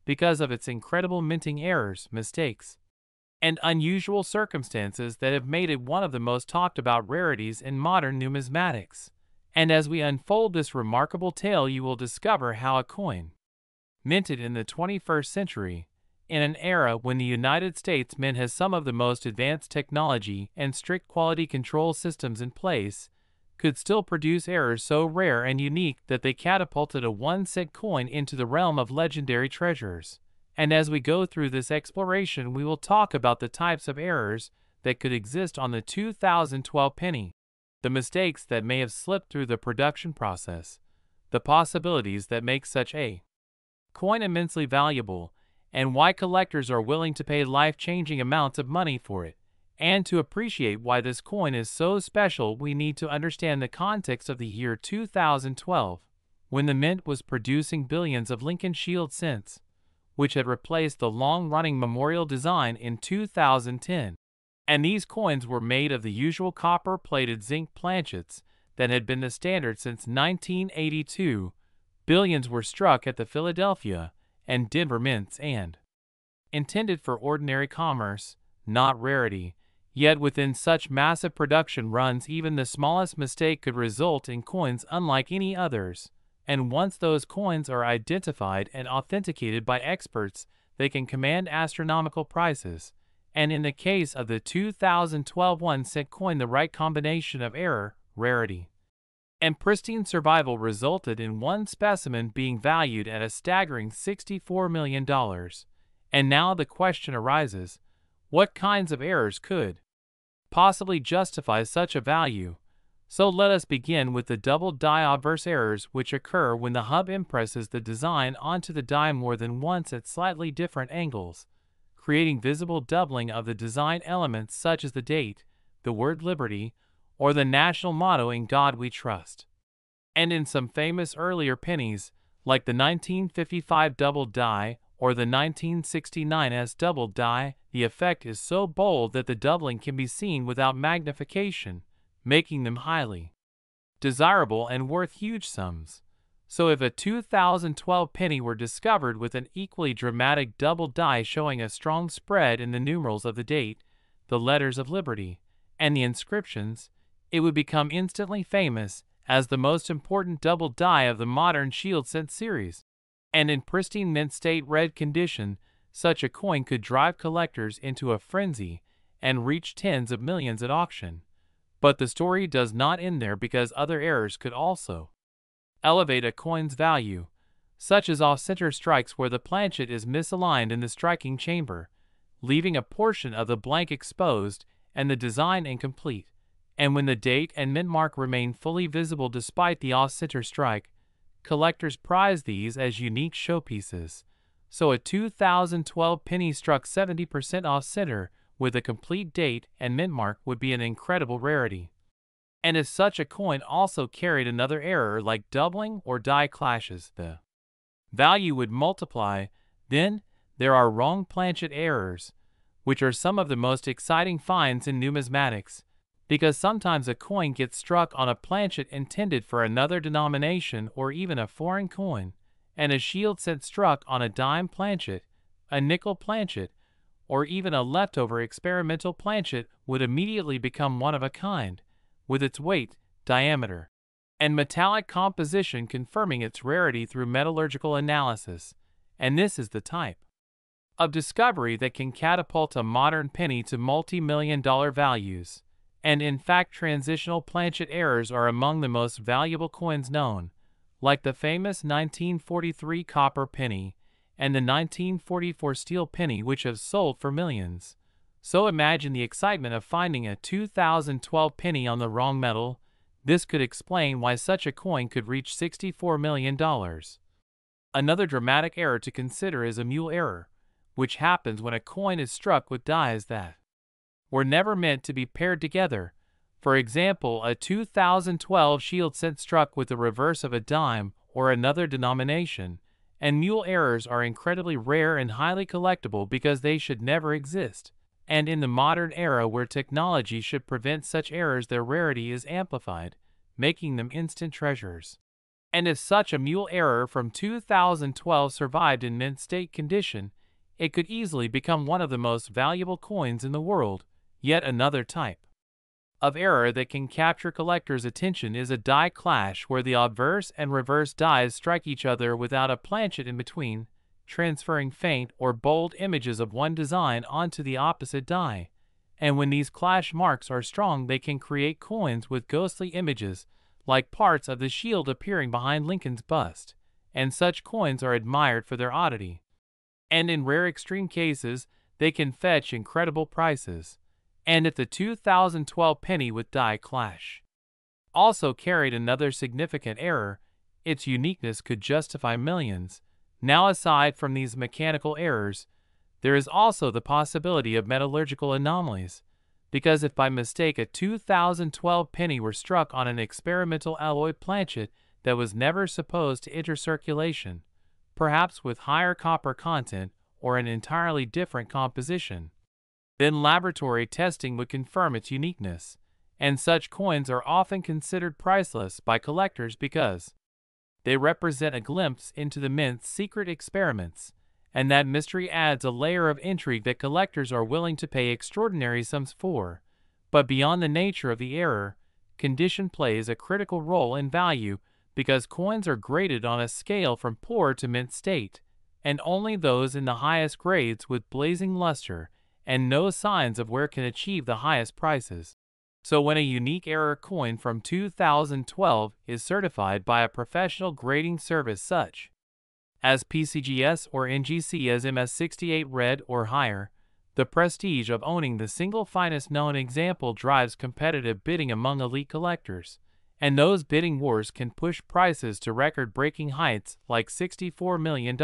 because of its incredible minting errors, mistakes, and unusual circumstances that have made it one of the most talked about rarities in modern numismatics. And as we unfold this remarkable tale, you will discover how a coin minted in the 21st century, in an era when the United States Mint has some of the most advanced technology and strict quality control systems in place, could still produce errors so rare and unique that they catapulted a 1 cent coin into the realm of legendary treasures. And as we go through this exploration, we will talk about the types of errors that could exist on the 2012 penny, the mistakes that may have slipped through the production process, the possibilities that make such a coin immensely valuable, and why collectors are willing to pay life-changing amounts of money for it. And to appreciate why this coin is so special, we need to understand the context of the year 2012, when the Mint was producing billions of Lincoln Shield cents, which had replaced the long-running memorial design in 2010. And these coins were made of the usual copper-plated zinc planchets that had been the standard since 1982. Billions were struck at the Philadelphia and Denver mints and intended for ordinary commerce, not rarity. Yet within such massive production runs, even the smallest mistake could result in coins unlike any others. And once those coins are identified and authenticated by experts, they can command astronomical prices. And in the case of the 2012 1-cent coin, the right combination of error, rarity, and pristine survival resulted in one specimen being valued at a staggering $64 million. And now the question arises, what kinds of errors could possibly justify such a value? So let us begin with the double die obverse errors, which occur when the hub impresses the design onto the die more than once at slightly different angles, creating visible doubling of the design elements such as the date, the word liberty, or the national motto "In God We Trust." And in some famous earlier pennies, like the 1955 double die or the 1969's double die, the effect is so bold that the doubling can be seen without magnification, making them highly desirable and worth huge sums. So if a 2012 penny were discovered with an equally dramatic double die showing a strong spread in the numerals of the date, the letters of liberty, and the inscriptions, it would become instantly famous as the most important double die of the modern shield cent series. And in pristine mint state red condition, such a coin could drive collectors into a frenzy and reach tens of millions at auction. But the story does not end there, because other errors could also elevate a coin's value, such as off-center strikes where the planchet is misaligned in the striking chamber, leaving a portion of the blank exposed and the design incomplete. And when the date and mint mark remain fully visible despite the off-center strike, collectors prize these as unique showpieces. So a 2012 penny struck 70% off-center with a complete date and mint mark would be an incredible rarity. And if such a coin also carried another error like doubling or die clashes, the value would multiply. Then there are wrong planchet errors, which are some of the most exciting finds in numismatics, because sometimes a coin gets struck on a planchet intended for another denomination or even a foreign coin, and a shield cent struck on a dime planchet, a nickel planchet, or even a leftover experimental planchet would immediately become one of a kind, with its weight, diameter, and metallic composition confirming its rarity through metallurgical analysis. And this is the type of discovery that can catapult a modern penny to multi-million-dollar values. And in fact, transitional planchet errors are among the most valuable coins known, like the famous 1943 copper penny and the 1944 steel penny, which have sold for millions. So imagine the excitement of finding a 2012 penny on the wrong metal. This could explain why such a coin could reach $64 million. Another dramatic error to consider is a mule error, which happens when a coin is struck with dies that were never meant to be paired together. For example, a 2012 shield cent struck with the reverse of a dime or another denomination. And mule errors are incredibly rare and highly collectible because they should never exist. And in the modern era where technology should prevent such errors, their rarity is amplified, making them instant treasures. And if such a mule error from 2012 survived in mint state condition, it could easily become one of the most valuable coins in the world. Yet another type of error that can capture collectors' attention is a die clash, where the obverse and reverse dies strike each other without a planchet in between, transferring faint or bold images of one design onto the opposite die. And when these clash marks are strong, they can create coins with ghostly images, like parts of the shield appearing behind Lincoln's bust. And such coins are admired for their oddity. And in rare extreme cases, they can fetch incredible prices. And if the 2012 penny with die clash also carried another significant error, its uniqueness could justify millions. Now, aside from these mechanical errors, there is also the possibility of metallurgical anomalies, because if by mistake a 2012 penny were struck on an experimental alloy planchet that was never supposed to enter circulation, perhaps with higher copper content or an entirely different composition, then laboratory testing would confirm its uniqueness. And such coins are often considered priceless by collectors because they represent a glimpse into the mint's secret experiments. and that mystery adds a layer of intrigue that collectors are willing to pay extraordinary sums for. But beyond the nature of the error, condition plays a critical role in value because coins are graded on a scale from poor to mint state, and only those in the highest grades with blazing luster and no signs of wear can achieve the highest prices. So when a unique error coin from 2012 is certified by a professional grading service such as PCGS or NGC as MS68 red or higher, the prestige of owning the single finest known example drives competitive bidding among elite collectors, and those bidding wars can push prices to record-breaking heights like $64 million.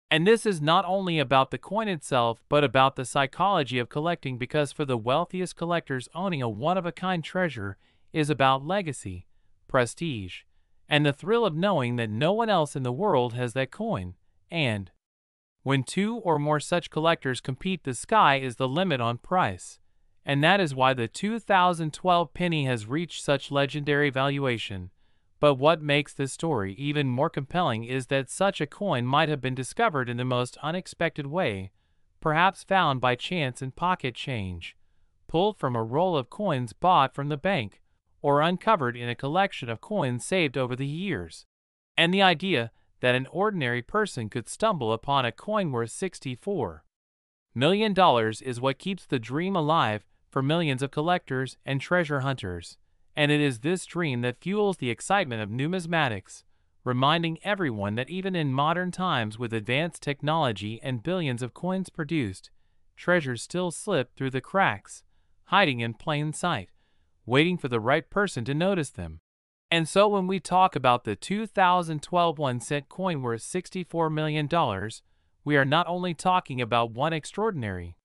And this is not only about the coin itself but about the psychology of collecting, because for the wealthiest collectors owning a one-of-a-kind treasure is about legacy, prestige, and the thrill of knowing that no one else in the world has that coin, and when two or more such collectors compete, the sky is the limit on price, and that is why the 2012 penny has reached such legendary valuation. But what makes this story even more compelling is that such a coin might have been discovered in the most unexpected way, perhaps found by chance in pocket change, pulled from a roll of coins bought from the bank, or uncovered in a collection of coins saved over the years. And the idea that an ordinary person could stumble upon a coin worth $64 million is what keeps the dream alive for millions of collectors and treasure hunters. And it is this dream that fuels the excitement of numismatics, reminding everyone that even in modern times with advanced technology and billions of coins produced, treasures still slip through the cracks, hiding in plain sight, waiting for the right person to notice them. And so when we talk about the 2012 1-cent coin worth $64 million, we are not only talking about one extraordinary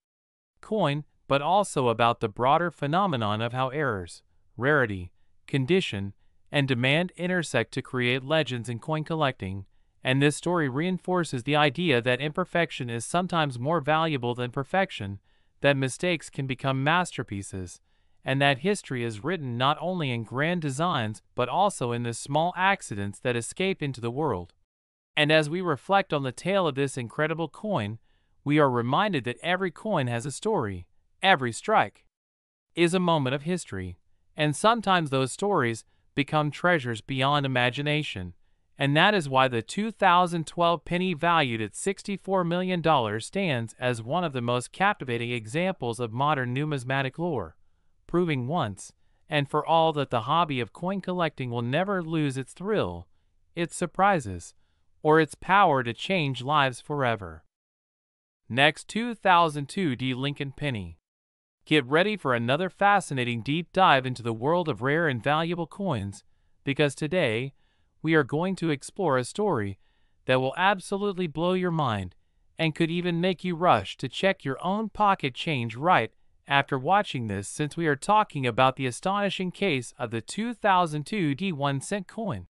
coin, but also about the broader phenomenon of how errors, rarity, condition, and demand intersect to create legends in coin collecting. And this story reinforces the idea that imperfection is sometimes more valuable than perfection, that mistakes can become masterpieces, and that history is written not only in grand designs but also in the small accidents that escape into the world. And as we reflect on the tale of this incredible coin, we are reminded that every coin has a story, every strike is a moment of history, and sometimes those stories become treasures beyond imagination. And that is why the 2012 penny valued at $64 million stands as one of the most captivating examples of modern numismatic lore, proving once and for all that the hobby of coin collecting will never lose its thrill, its surprises, or its power to change lives forever. Next, 2002 D. Lincoln Penny. Get ready for another fascinating deep dive into the world of rare and valuable coins, because today we are going to explore a story that will absolutely blow your mind and could even make you rush to check your own pocket change right after watching this, since we are talking about the astonishing case of the 2002 D 1-cent coin,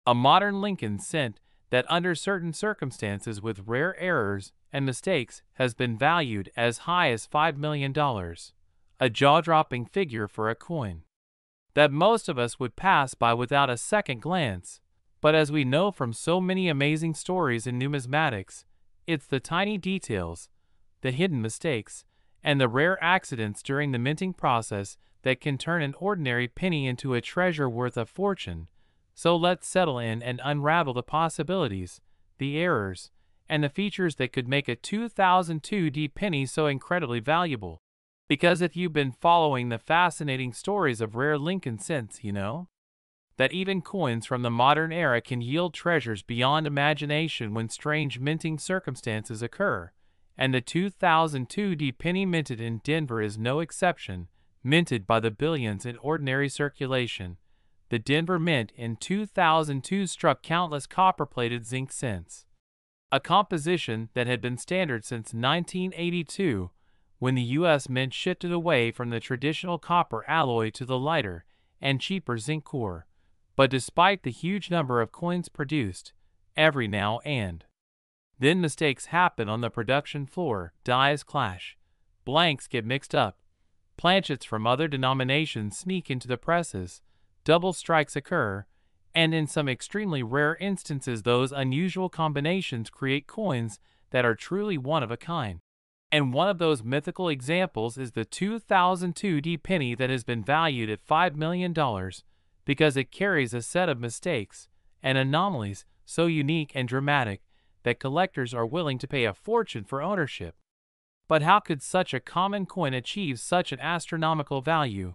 a modern Lincoln cent that under certain circumstances with rare errors and mistakes has been valued as high as $5 million, a jaw-dropping figure for a coin that most of us would pass by without a second glance. But as we know from so many amazing stories in numismatics, it's the tiny details, the hidden mistakes, and the rare accidents during the minting process that can turn an ordinary penny into a treasure worth a fortune. So let's settle in and unravel the possibilities, the errors, and the features that could make a 2002 D penny so incredibly valuable. Because if you've been following the fascinating stories of rare Lincoln cents, you know that even coins from the modern era can yield treasures beyond imagination when strange minting circumstances occur. And the 2002 D penny minted in Denver is no exception, minted by the billions in ordinary circulation. The Denver Mint in 2002 struck countless copper-plated zinc cents, a composition that had been standard since 1982, when the U.S. Mint shifted away from the traditional copper alloy to the lighter and cheaper zinc core. But despite the huge number of coins produced, every now and then mistakes happen on the production floor, dies clash, blanks get mixed up, planchets from other denominations sneak into the presses, double strikes occur, and in some extremely rare instances those unusual combinations create coins that are truly one of a kind. And one of those mythical examples is the 2002 penny that has been valued at $5 million because it carries a set of mistakes and anomalies so unique and dramatic that collectors are willing to pay a fortune for ownership. But how could such a common coin achieve such an astronomical value?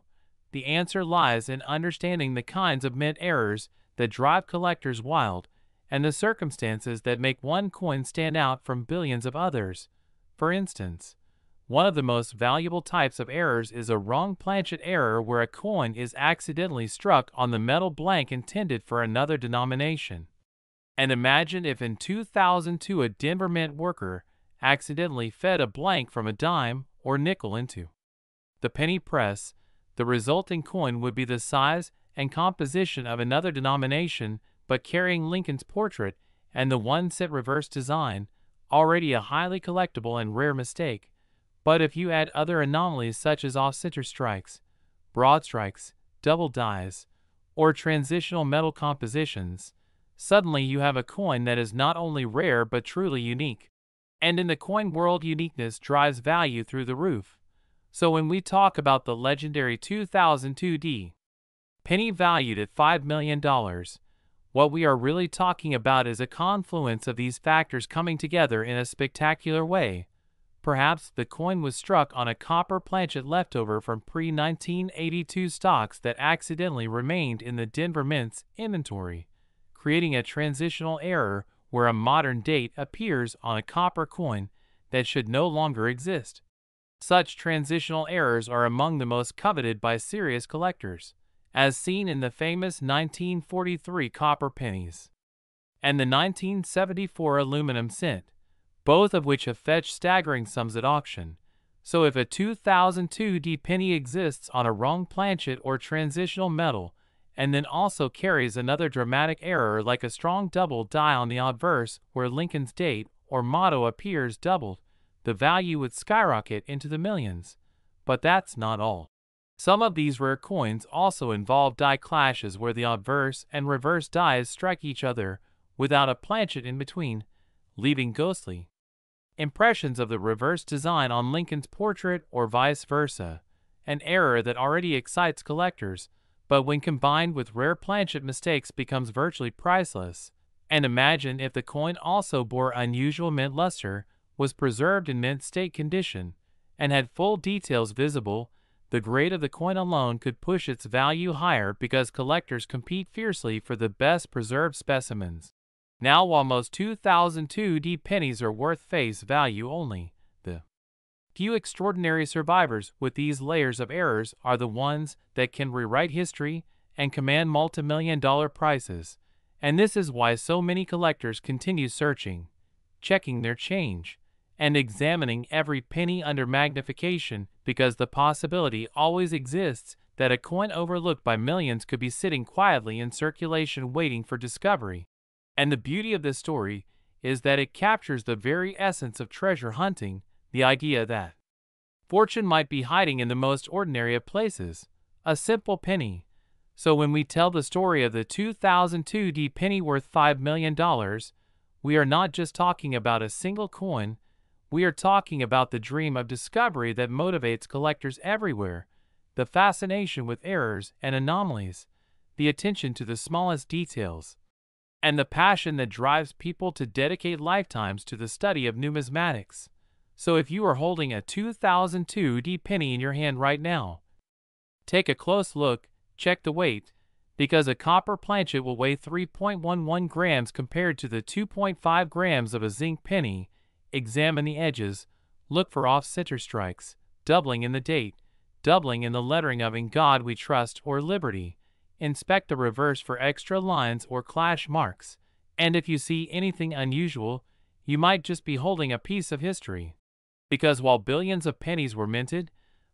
The answer lies in understanding the kinds of mint errors that drive collectors wild and the circumstances that make one coin stand out from billions of others. For instance, one of the most valuable types of errors is a wrong planchet error where a coin is accidentally struck on the metal blank intended for another denomination. And imagine if in 2002 a Denver mint worker accidentally fed a blank from a dime or nickel into the penny press. The resulting coin would be the size and composition of another denomination but carrying Lincoln's portrait and the 1-cent reverse design, already a highly collectible and rare mistake. But if you add other anomalies such as off-center strikes, broad strikes, double dies, or transitional metal compositions, suddenly you have a coin that is not only rare but truly unique. And in the coin world, uniqueness drives value through the roof. So when we talk about the legendary 2002 penny valued at $5 million, what we are really talking about is a confluence of these factors coming together in a spectacular way. Perhaps the coin was struck on a copper planchet leftover from pre-1982 stocks that accidentally remained in the Denver Mint's inventory, creating a transitional error where a modern date appears on a copper coin that should no longer exist. Such transitional errors are among the most coveted by serious collectors, as seen in the famous 1943 copper pennies and the 1974 aluminum cent, both of which have fetched staggering sums at auction. So if a 2002 penny exists on a wrong planchet or transitional metal, and then also carries another dramatic error like a strong double die on the obverse where Lincoln's date or motto appears doubled, the value would skyrocket into the millions. But that's not all. Some of these rare coins also involve die clashes where the obverse and reverse dies strike each other without a planchet in between, leaving ghostly impressions of the reverse design on Lincoln's portrait or vice versa, an error that already excites collectors, but when combined with rare planchet mistakes becomes virtually priceless. And imagine if the coin also bore unusual mint luster, was preserved in mint state condition, and had full details visible. The grade of the coin alone could push its value higher because collectors compete fiercely for the best preserved specimens. Now, while most 2002 pennies are worth face value only, the few extraordinary survivors with these layers of errors are the ones that can rewrite history and command multi-million-dollar prices. And this is why so many collectors continue searching, checking their change, and examining every penny under magnification, because the possibility always exists that a coin overlooked by millions could be sitting quietly in circulation waiting for discovery. And the beauty of this story is that it captures the very essence of treasure hunting, the idea that fortune might be hiding in the most ordinary of places, a simple penny. So when we tell the story of the 2002 penny worth $5 million, we are not just talking about a single coin. We are talking about the dream of discovery that motivates collectors everywhere, the fascination with errors and anomalies, the attention to the smallest details, and the passion that drives people to dedicate lifetimes to the study of numismatics. So if you are holding a 2002 penny in your hand right now, take a close look, check the weight, because a copper planchet will weigh 3.11 grams compared to the 2.5 grams of a zinc penny. Examine the edges, look for off-center strikes, doubling in the date, doubling in the lettering of "In God We Trust" or "Liberty." Inspect the reverse for extra lines or clash marks, and if you see anything unusual, you might just be holding a piece of history. Because while billions of pennies were minted,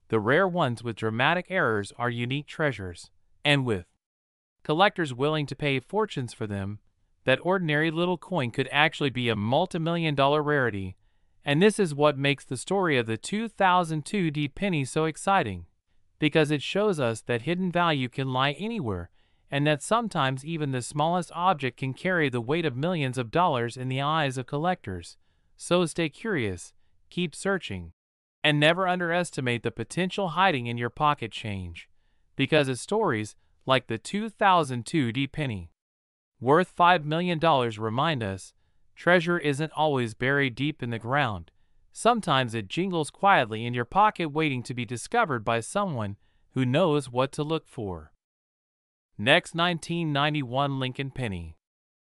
the rare ones with dramatic errors are unique treasures, and with collectors willing to pay fortunes for them, that ordinary little coin could actually be a multi-million-dollar rarity. And this is what makes the story of the 2002 penny so exciting, because it shows us that hidden value can lie anywhere, and that sometimes even the smallest object can carry the weight of millions of dollars in the eyes of collectors. So stay curious, keep searching, and never underestimate the potential hiding in your pocket change, because of stories like the 2002 D penny, worth $5 million, remind us, treasure isn't always buried deep in the ground. Sometimes it jingles quietly in your pocket waiting to be discovered by someone who knows what to look for. Next, 1991 Lincoln penny.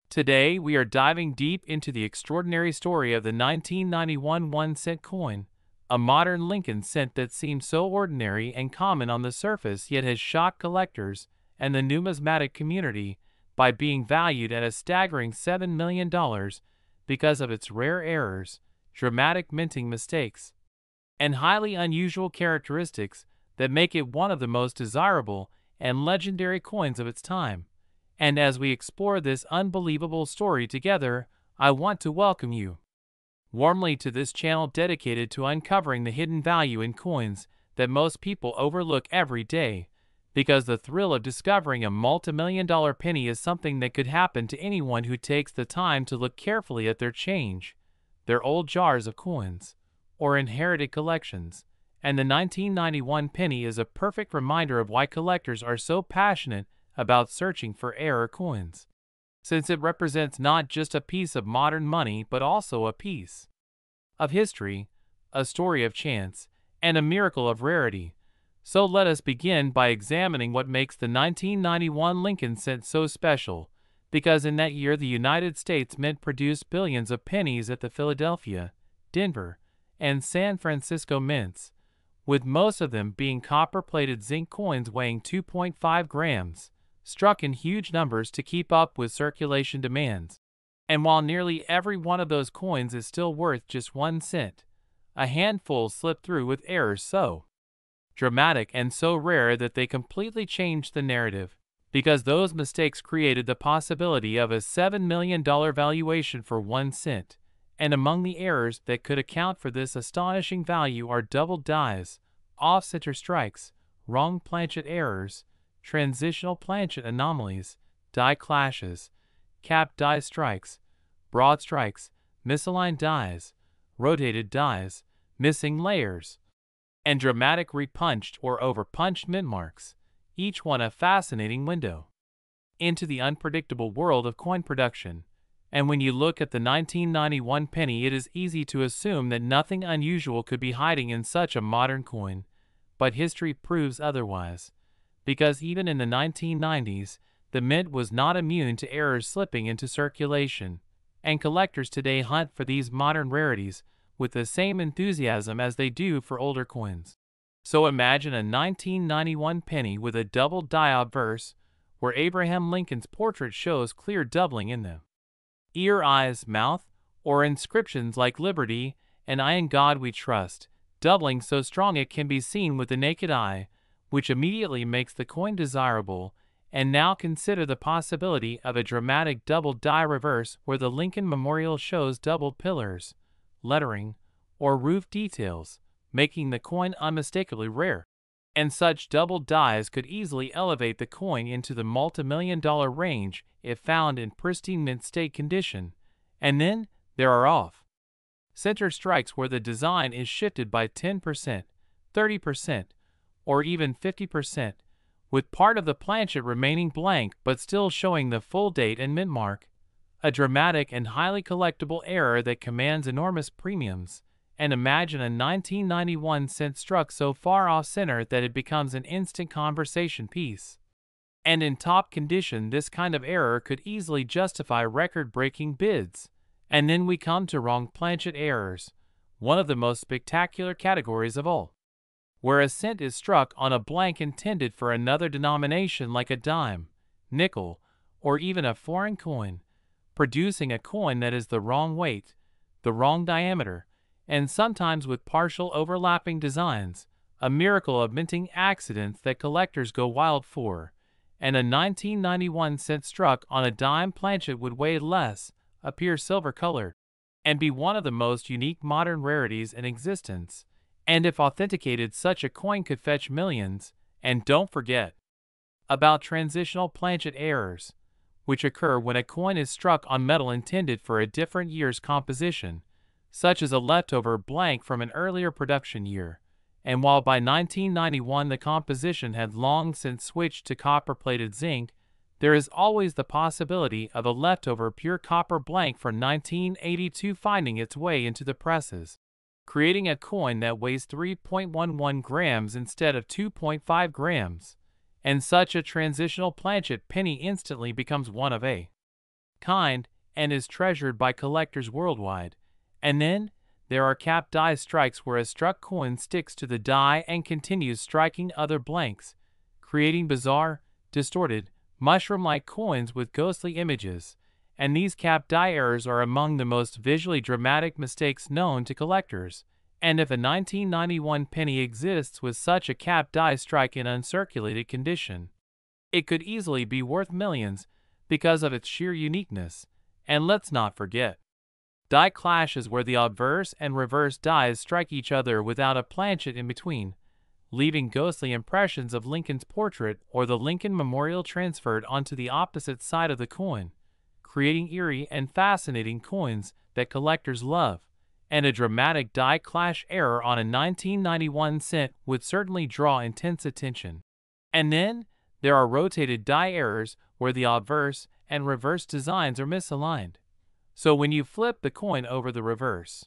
Today, we are diving deep into the extraordinary story of the 1991 1-cent coin, a modern Lincoln cent that seems so ordinary and common on the surface yet has shocked collectors and the numismatic community by being valued at a staggering $7 million because of its rare errors, dramatic minting mistakes, and highly unusual characteristics that make it one of the most desirable and legendary coins of its time. And as we explore this unbelievable story together, I want to welcome you warmly to this channel dedicated to uncovering the hidden value in coins that most people overlook every day, because the thrill of discovering a multi-million-dollar penny is something that could happen to anyone who takes the time to look carefully at their change, their old jars of coins, or inherited collections. And the 1991 penny is a perfect reminder of why collectors are so passionate about searching for rare coins, since it represents not just a piece of modern money but also a piece of history, a story of chance, and a miracle of rarity. So let us begin by examining what makes the 1991 Lincoln cent so special, because in that year the United States Mint produced billions of pennies at the Philadelphia, Denver, and San Francisco mints, with most of them being copper-plated zinc coins weighing 2.5 grams, struck in huge numbers to keep up with circulation demands. And while nearly every one of those coins is still worth just 1 cent, a handful slipped through with errors so dramatic and so rare that they completely changed the narrative, because those mistakes created the possibility of a $7 million valuation for 1 cent. And among the errors that could account for this astonishing value are doubled dies, off-center strikes, wrong planchet errors, transitional planchet anomalies, die clashes, cap die strikes, broad strikes, misaligned dies, rotated dies, missing layers, and dramatic repunched or overpunched mint marks, each one a fascinating window into the unpredictable world of coin production. And when you look at the 1991 penny, it is easy to assume that nothing unusual could be hiding in such a modern coin, but history proves otherwise, because even in the 1990s, the mint was not immune to errors slipping into circulation, and collectors today hunt for these modern rarities with the same enthusiasm as they do for older coins. So imagine a 1991 penny with a double die obverse, where Abraham Lincoln's portrait shows clear doubling in them, ear, eyes, mouth, or inscriptions like Liberty and I in God We Trust, doubling so strong it can be seen with the naked eye, which immediately makes the coin desirable. And now consider the possibility of a dramatic double die reverse where the Lincoln Memorial shows doubled pillars, lettering, or roof details, making the coin unmistakably rare. And such double dies could easily elevate the coin into the multi-million-dollar range if found in pristine mint state condition. And then there are off-center strikes where the design is shifted by 10%, 30%, or even 50%, with part of the planchet remaining blank but still showing the full date and mint mark, a dramatic and highly collectible error that commands enormous premiums. And imagine a 1991 cent struck so far off-center that it becomes an instant conversation piece. And in top condition, this kind of error could easily justify record-breaking bids. And then we come to wrong planchet errors, one of the most spectacular categories of all, where a cent is struck on a blank intended for another denomination like a dime, nickel, or even a foreign coin, producing a coin that is the wrong weight, the wrong diameter, and sometimes with partial overlapping designs, a miracle of minting accidents that collectors go wild for. And a 1991 cent struck on a dime planchet would weigh less, appear silver-colored, and be one of the most unique modern rarities in existence. And if authenticated, such a coin could fetch millions. And don't forget about transitional planchet errors, which occur when a coin is struck on metal intended for a different year's composition, such as a leftover blank from an earlier production year, and while by 1991 the composition had long since switched to copper-plated zinc, there is always the possibility of a leftover pure copper blank from 1982 finding its way into the presses, creating a coin that weighs 3.11 grams instead of 2.5 grams, and such a transitional planchet penny instantly becomes one of a kind and is treasured by collectors worldwide. And then there are capped die strikes where a struck coin sticks to the die and continues striking other blanks, creating bizarre, distorted, mushroom-like coins with ghostly images, and these capped die errors are among the most visually dramatic mistakes known to collectors. And if a 1991 penny exists with such a capped die strike in uncirculated condition, it could easily be worth millions because of its sheer uniqueness. And let's not forget die clashes where the obverse and reverse dies strike each other without a planchet in between, leaving ghostly impressions of Lincoln's portrait or the Lincoln Memorial transferred onto the opposite side of the coin, creating eerie and fascinating coins that collectors love. And a dramatic die clash error on a 1991 cent would certainly draw intense attention. And then there are rotated die errors where the obverse and reverse designs are misaligned. So when you flip the coin over, the reverse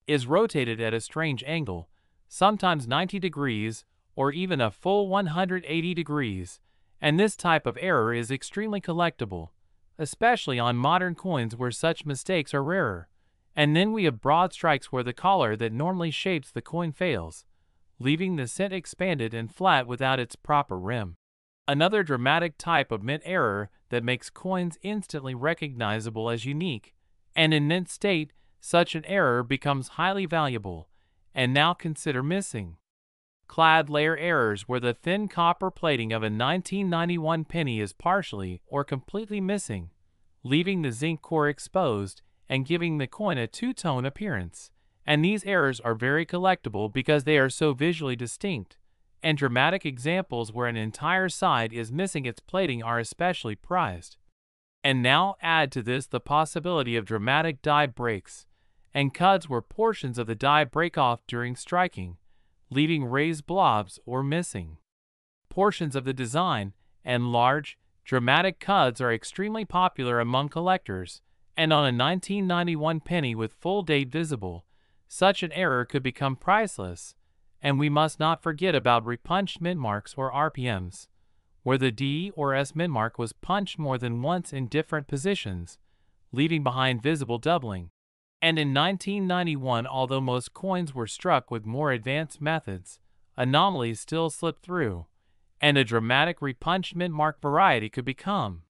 is rotated at a strange angle, sometimes 90 degrees or even a full 180 degrees, and this type of error is extremely collectible, especially on modern coins where such mistakes are rarer. And then we have broad strikes where the collar that normally shapes the coin fails, leaving the cent expanded and flat without its proper rim. Another dramatic type of mint error that makes coins instantly recognizable as unique, and in mint state, such an error becomes highly valuable. And now consider missing clad layer errors where the thin copper plating of a 1991 penny is partially or completely missing, leaving the zinc core exposed and giving the coin a two-tone appearance. And these errors are very collectible because they are so visually distinct, and dramatic examples where an entire side is missing its plating are especially prized. And now add to this the possibility of dramatic die breaks and cuts where portions of the die break off during striking, leaving raised blobs or missing portions of the design, and large, dramatic cuts are extremely popular among collectors. And on a 1991 penny with full date visible, such an error could become priceless. And we must not forget about repunched mint marks or RPMs, where the D or S mint mark was punched more than once in different positions, leaving behind visible doubling. And in 1991, although most coins were struck with more advanced methods, anomalies still slipped through, and a dramatic repunched mint mark variety could become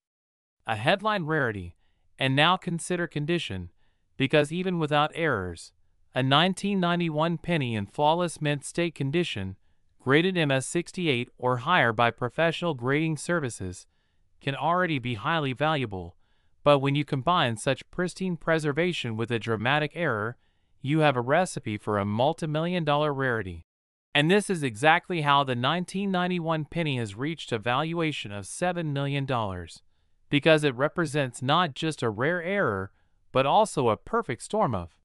a headline rarity. And now consider condition, because even without errors, a 1991 penny in flawless mint state condition, graded MS68 or higher by professional grading services, can already be highly valuable. But when you combine such pristine preservation with a dramatic error, you have a recipe for a multi-million-dollar rarity. And this is exactly how the 1991 penny has reached a valuation of $7 million. Because it represents not just a rare error, but also a perfect storm of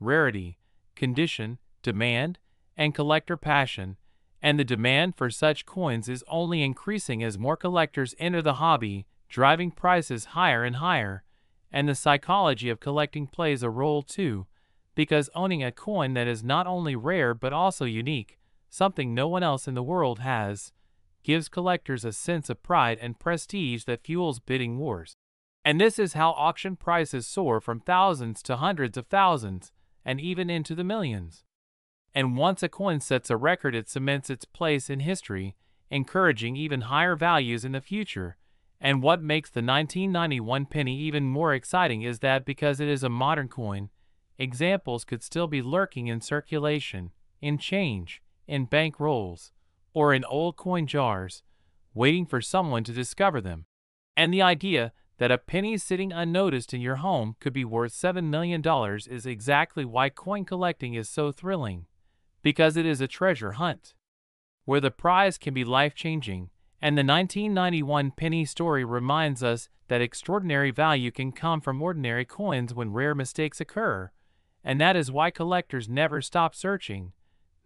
rarity, condition, demand, and collector passion. And the demand for such coins is only increasing as more collectors enter the hobby, driving prices higher and higher. And the psychology of collecting plays a role too, because owning a coin that is not only rare but also unique, something no one else in the world has, gives collectors a sense of pride and prestige that fuels bidding wars. And this is how auction prices soar from thousands to hundreds of thousands, and even into the millions. And once a coin sets a record, it cements its place in history, encouraging even higher values in the future. And what makes the 1991 penny even more exciting is that because it is a modern coin, examples could still be lurking in circulation, in change, in bank rolls, or in old coin jars, waiting for someone to discover them. And the idea that a penny sitting unnoticed in your home could be worth $7 million is exactly why coin collecting is so thrilling, because it is a treasure hunt, where the prize can be life-changing. And the 1991 penny story reminds us that extraordinary value can come from ordinary coins when rare mistakes occur. And that is why collectors never stop searching,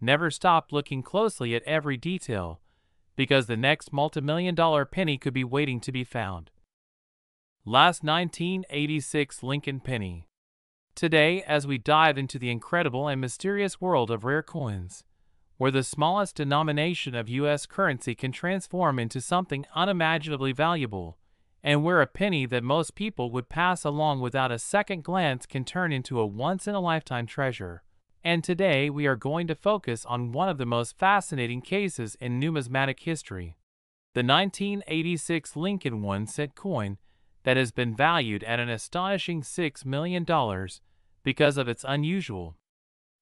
never stop looking closely at every detail, because the next multimillion-dollar penny could be waiting to be found. Last 1986 Lincoln Penny. Today, as we dive into the incredible and mysterious world of rare coins, where the smallest denomination of U.S. currency can transform into something unimaginably valuable, and where a penny that most people would pass along without a second glance can turn into a once-in-a-lifetime treasure. And today we are going to focus on one of the most fascinating cases in numismatic history, the 1986 Lincoln 1-cent coin that has been valued at an astonishing $6 million because of its unusual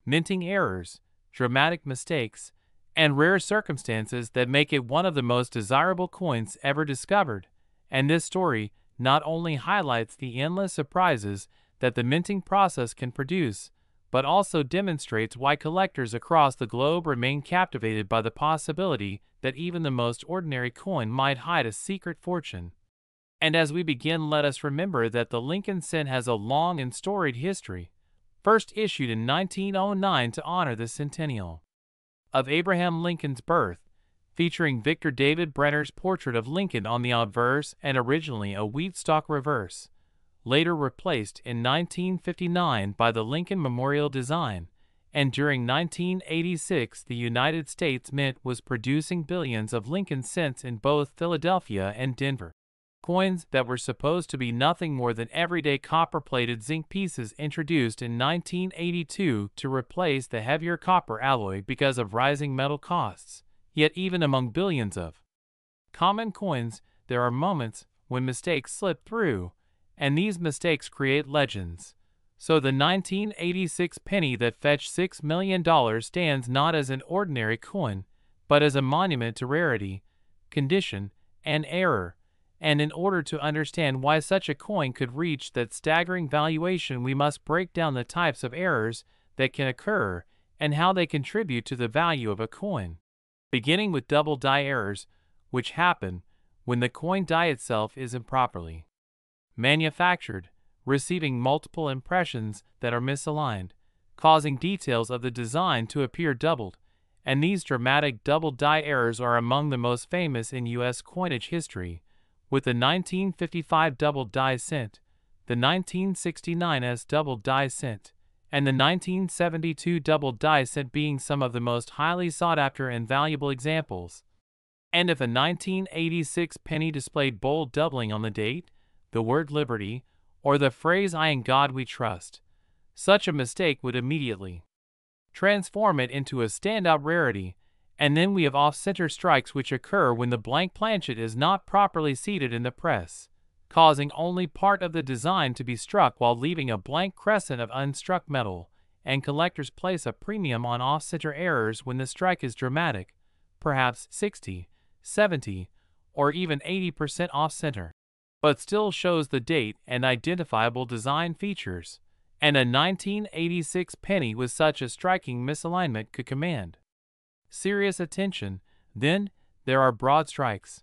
minting errors, dramatic mistakes, and rare circumstances that make it one of the most desirable coins ever discovered. And this story not only highlights the endless surprises that the minting process can produce, but also demonstrates why collectors across the globe remain captivated by the possibility that even the most ordinary coin might hide a secret fortune. And as we begin, let us remember that the Lincoln cent has a long and storied history, first issued in 1909 to honor the centennial of Abraham Lincoln's birth, featuring Victor David Brenner's portrait of Lincoln on the obverse and originally a wheat stalk reverse, later replaced in 1959 by the Lincoln Memorial design, and during 1986 the United States Mint was producing billions of Lincoln cents in both Philadelphia and Denver. Coins that were supposed to be nothing more than everyday copper-plated zinc pieces introduced in 1982 to replace the heavier copper alloy because of rising metal costs. Yet even among billions of common coins, there are moments when mistakes slip through, and these mistakes create legends. So the 1986 penny that fetched $6 million stands not as an ordinary coin, but as a monument to rarity, condition, and error. And in order to understand why such a coin could reach that staggering valuation, we must break down the types of errors that can occur and how they contribute to the value of a coin. Beginning with double die errors, which happen when the coin die itself is improperly manufactured, receiving multiple impressions that are misaligned, causing details of the design to appear doubled, and these dramatic double die errors are among the most famous in U.S. coinage history, with the 1955 double die cent, the 1969 double die cent, and the 1972 double die cent being some of the most highly sought-after and valuable examples. And if a 1986 penny displayed bold doubling on the date, the word liberty, or the phrase "I in God we trust," such a mistake would immediately transform it into a standout rarity. And then we have off-center strikes, which occur when the blank planchet is not properly seated in the press, causing only part of the design to be struck while leaving a blank crescent of unstruck metal, and collectors place a premium on off-center errors when the strike is dramatic, perhaps 60, 70, or even 80% off-center, but still shows the date and identifiable design features. And a 1986 penny with such a striking misalignment could command serious attention. Then there are broad strikes,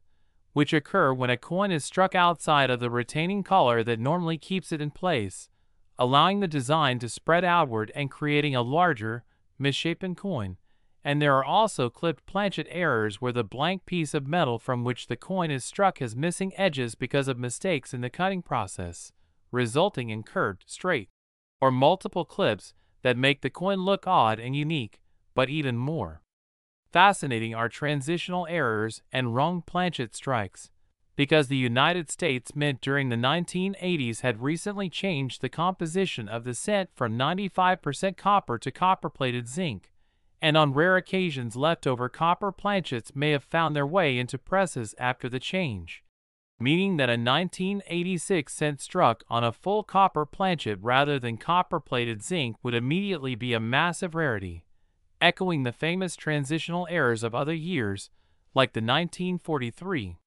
which occur when a coin is struck outside of the retaining collar that normally keeps it in place, allowing the design to spread outward and creating a larger, misshapen coin. And there are also clipped planchet errors where the blank piece of metal from which the coin is struck has missing edges because of mistakes in the cutting process, resulting in curved, straight, or multiple clips that make the coin look odd and unique. But even more fascinating are transitional errors and wrong planchet strikes, because the United States Mint during the 1980s had recently changed the composition of the cent from 95% copper to copper-plated zinc, and on rare occasions leftover copper planchets may have found their way into presses after the change, meaning that a 1986 cent struck on a full copper planchet rather than copper-plated zinc would immediately be a massive rarity, echoing the famous transitional errors of other years, like the 1943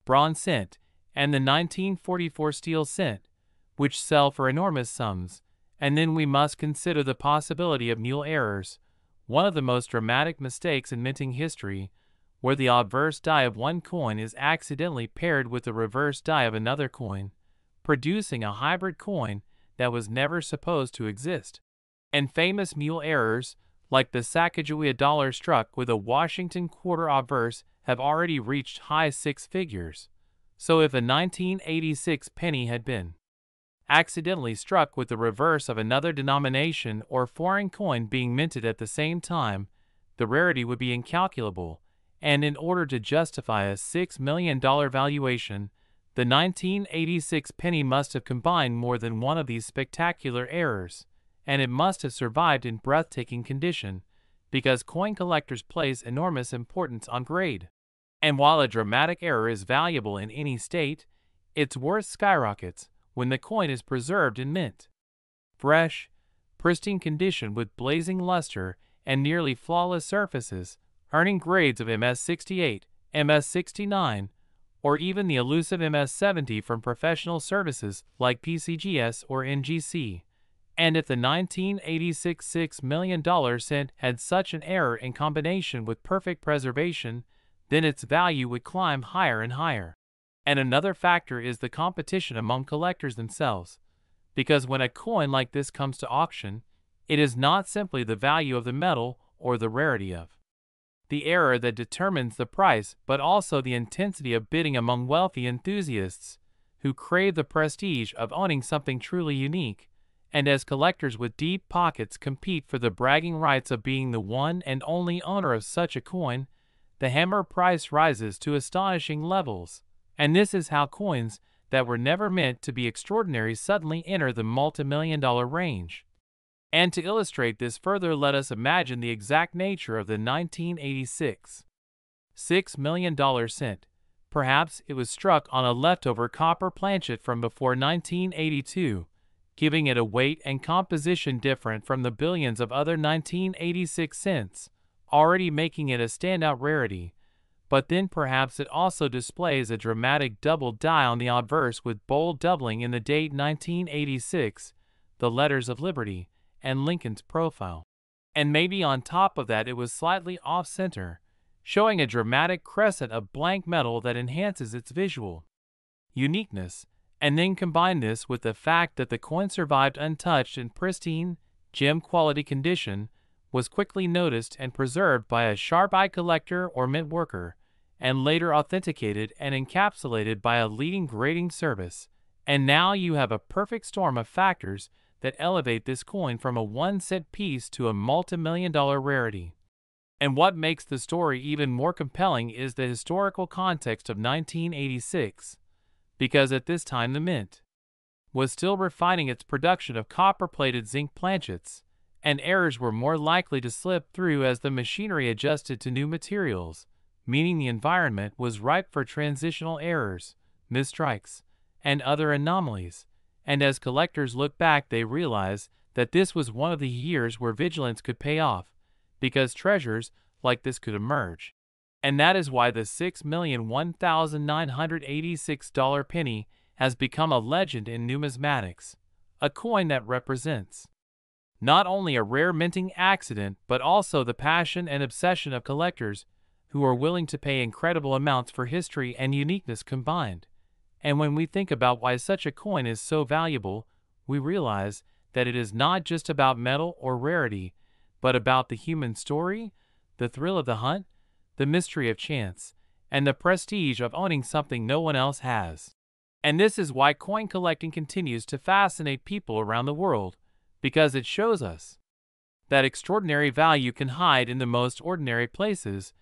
bronze cent and the 1944 steel cent, which sell for enormous sums. And then we must consider the possibility of mule errors, one of the most dramatic mistakes in minting history, where the obverse die of one coin is accidentally paired with the reverse die of another coin, producing a hybrid coin that was never supposed to exist. And famous mule errors, like the Sacagawea dollar struck with a Washington quarter obverse, have already reached high six figures. So if a 1986 penny had been accidentally struck with the reverse of another denomination or foreign coin being minted at the same time, the rarity would be incalculable, and in order to justify a $6 million valuation, the 1986 penny must have combined more than one of these spectacular errors, and it must have survived in breathtaking condition, because coin collectors place enormous importance on grade. And while a dramatic error is valuable in any state, its worth skyrockets when the coin is preserved in mint, fresh, pristine condition with blazing luster and nearly flawless surfaces, earning grades of MS68, MS69, or even the elusive MS70 from professional services like PCGS or NGC. And if the 1986 $6 million cent had such an error in combination with perfect preservation, then its value would climb higher and higher. And another factor is the competition among collectors themselves, because when a coin like this comes to auction, it is not simply the value of the metal or the rarity of the error that determines the price, but also the intensity of bidding among wealthy enthusiasts who crave the prestige of owning something truly unique, and as collectors with deep pockets compete for the bragging rights of being the one and only owner of such a coin, the hammer price rises to astonishing levels. And this is how coins that were never meant to be extraordinary suddenly enter the multi-million-dollar range. And to illustrate this further, let us imagine the exact nature of the 1986 $6 million cent. Perhaps it was struck on a leftover copper planchet from before 1982, giving it a weight and composition different from the billions of other 1986 cents, already making it a standout rarity. But then perhaps it also displays a dramatic double die on the obverse with bold doubling in the date 1986, the letters of Liberty, and Lincoln's profile. And maybe on top of that it was slightly off-center, showing a dramatic crescent of blank metal that enhances its visual uniqueness. And then combine this with the fact that the coin survived untouched in pristine, gem-quality condition, was quickly noticed and preserved by a sharp-eyed collector or mint worker, and later authenticated and encapsulated by a leading grading service. And now you have a perfect storm of factors that elevate this coin from a one-cent piece to a multi-million-dollar rarity. And what makes the story even more compelling is the historical context of 1986, because at this time the mint was still refining its production of copper-plated zinc planchets, and errors were more likely to slip through as the machinery adjusted to new materials, meaning the environment was ripe for transitional errors, misstrikes, and other anomalies. And as collectors look back, they realize that this was one of the years where vigilance could pay off, because treasures like this could emerge. And that is why the $6,001,986 penny has become a legend in numismatics, a coin that represents not only a rare minting accident but also the passion and obsession of collectors who are willing to pay incredible amounts for history and uniqueness combined. And when we think about why such a coin is so valuable, we realize that it is not just about metal or rarity, but about the human story, the thrill of the hunt, the mystery of chance, and the prestige of owning something no one else has. And this is why coin collecting continues to fascinate people around the world, because it shows us that extraordinary value can hide in the most ordinary places,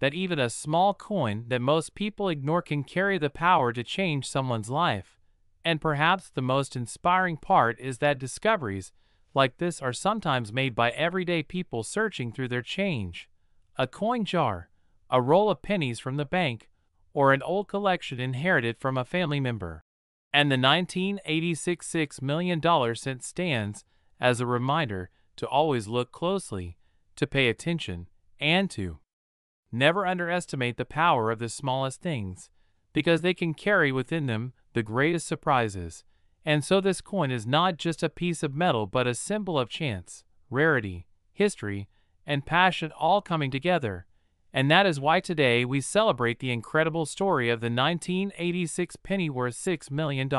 that even a small coin that most people ignore can carry the power to change someone's life. And perhaps the most inspiring part is that discoveries like this are sometimes made by everyday people searching through their change. A coin jar, a roll of pennies from the bank, or an old collection inherited from a family member. And the 1986 $6 million cent stands as a reminder to always look closely, to pay attention, and to never underestimate the power of the smallest things, because they can carry within them the greatest surprises. And so this coin is not just a piece of metal but a symbol of chance, rarity, history, and passion all coming together. And that is why today we celebrate the incredible story of the 1986 penny worth $6 million.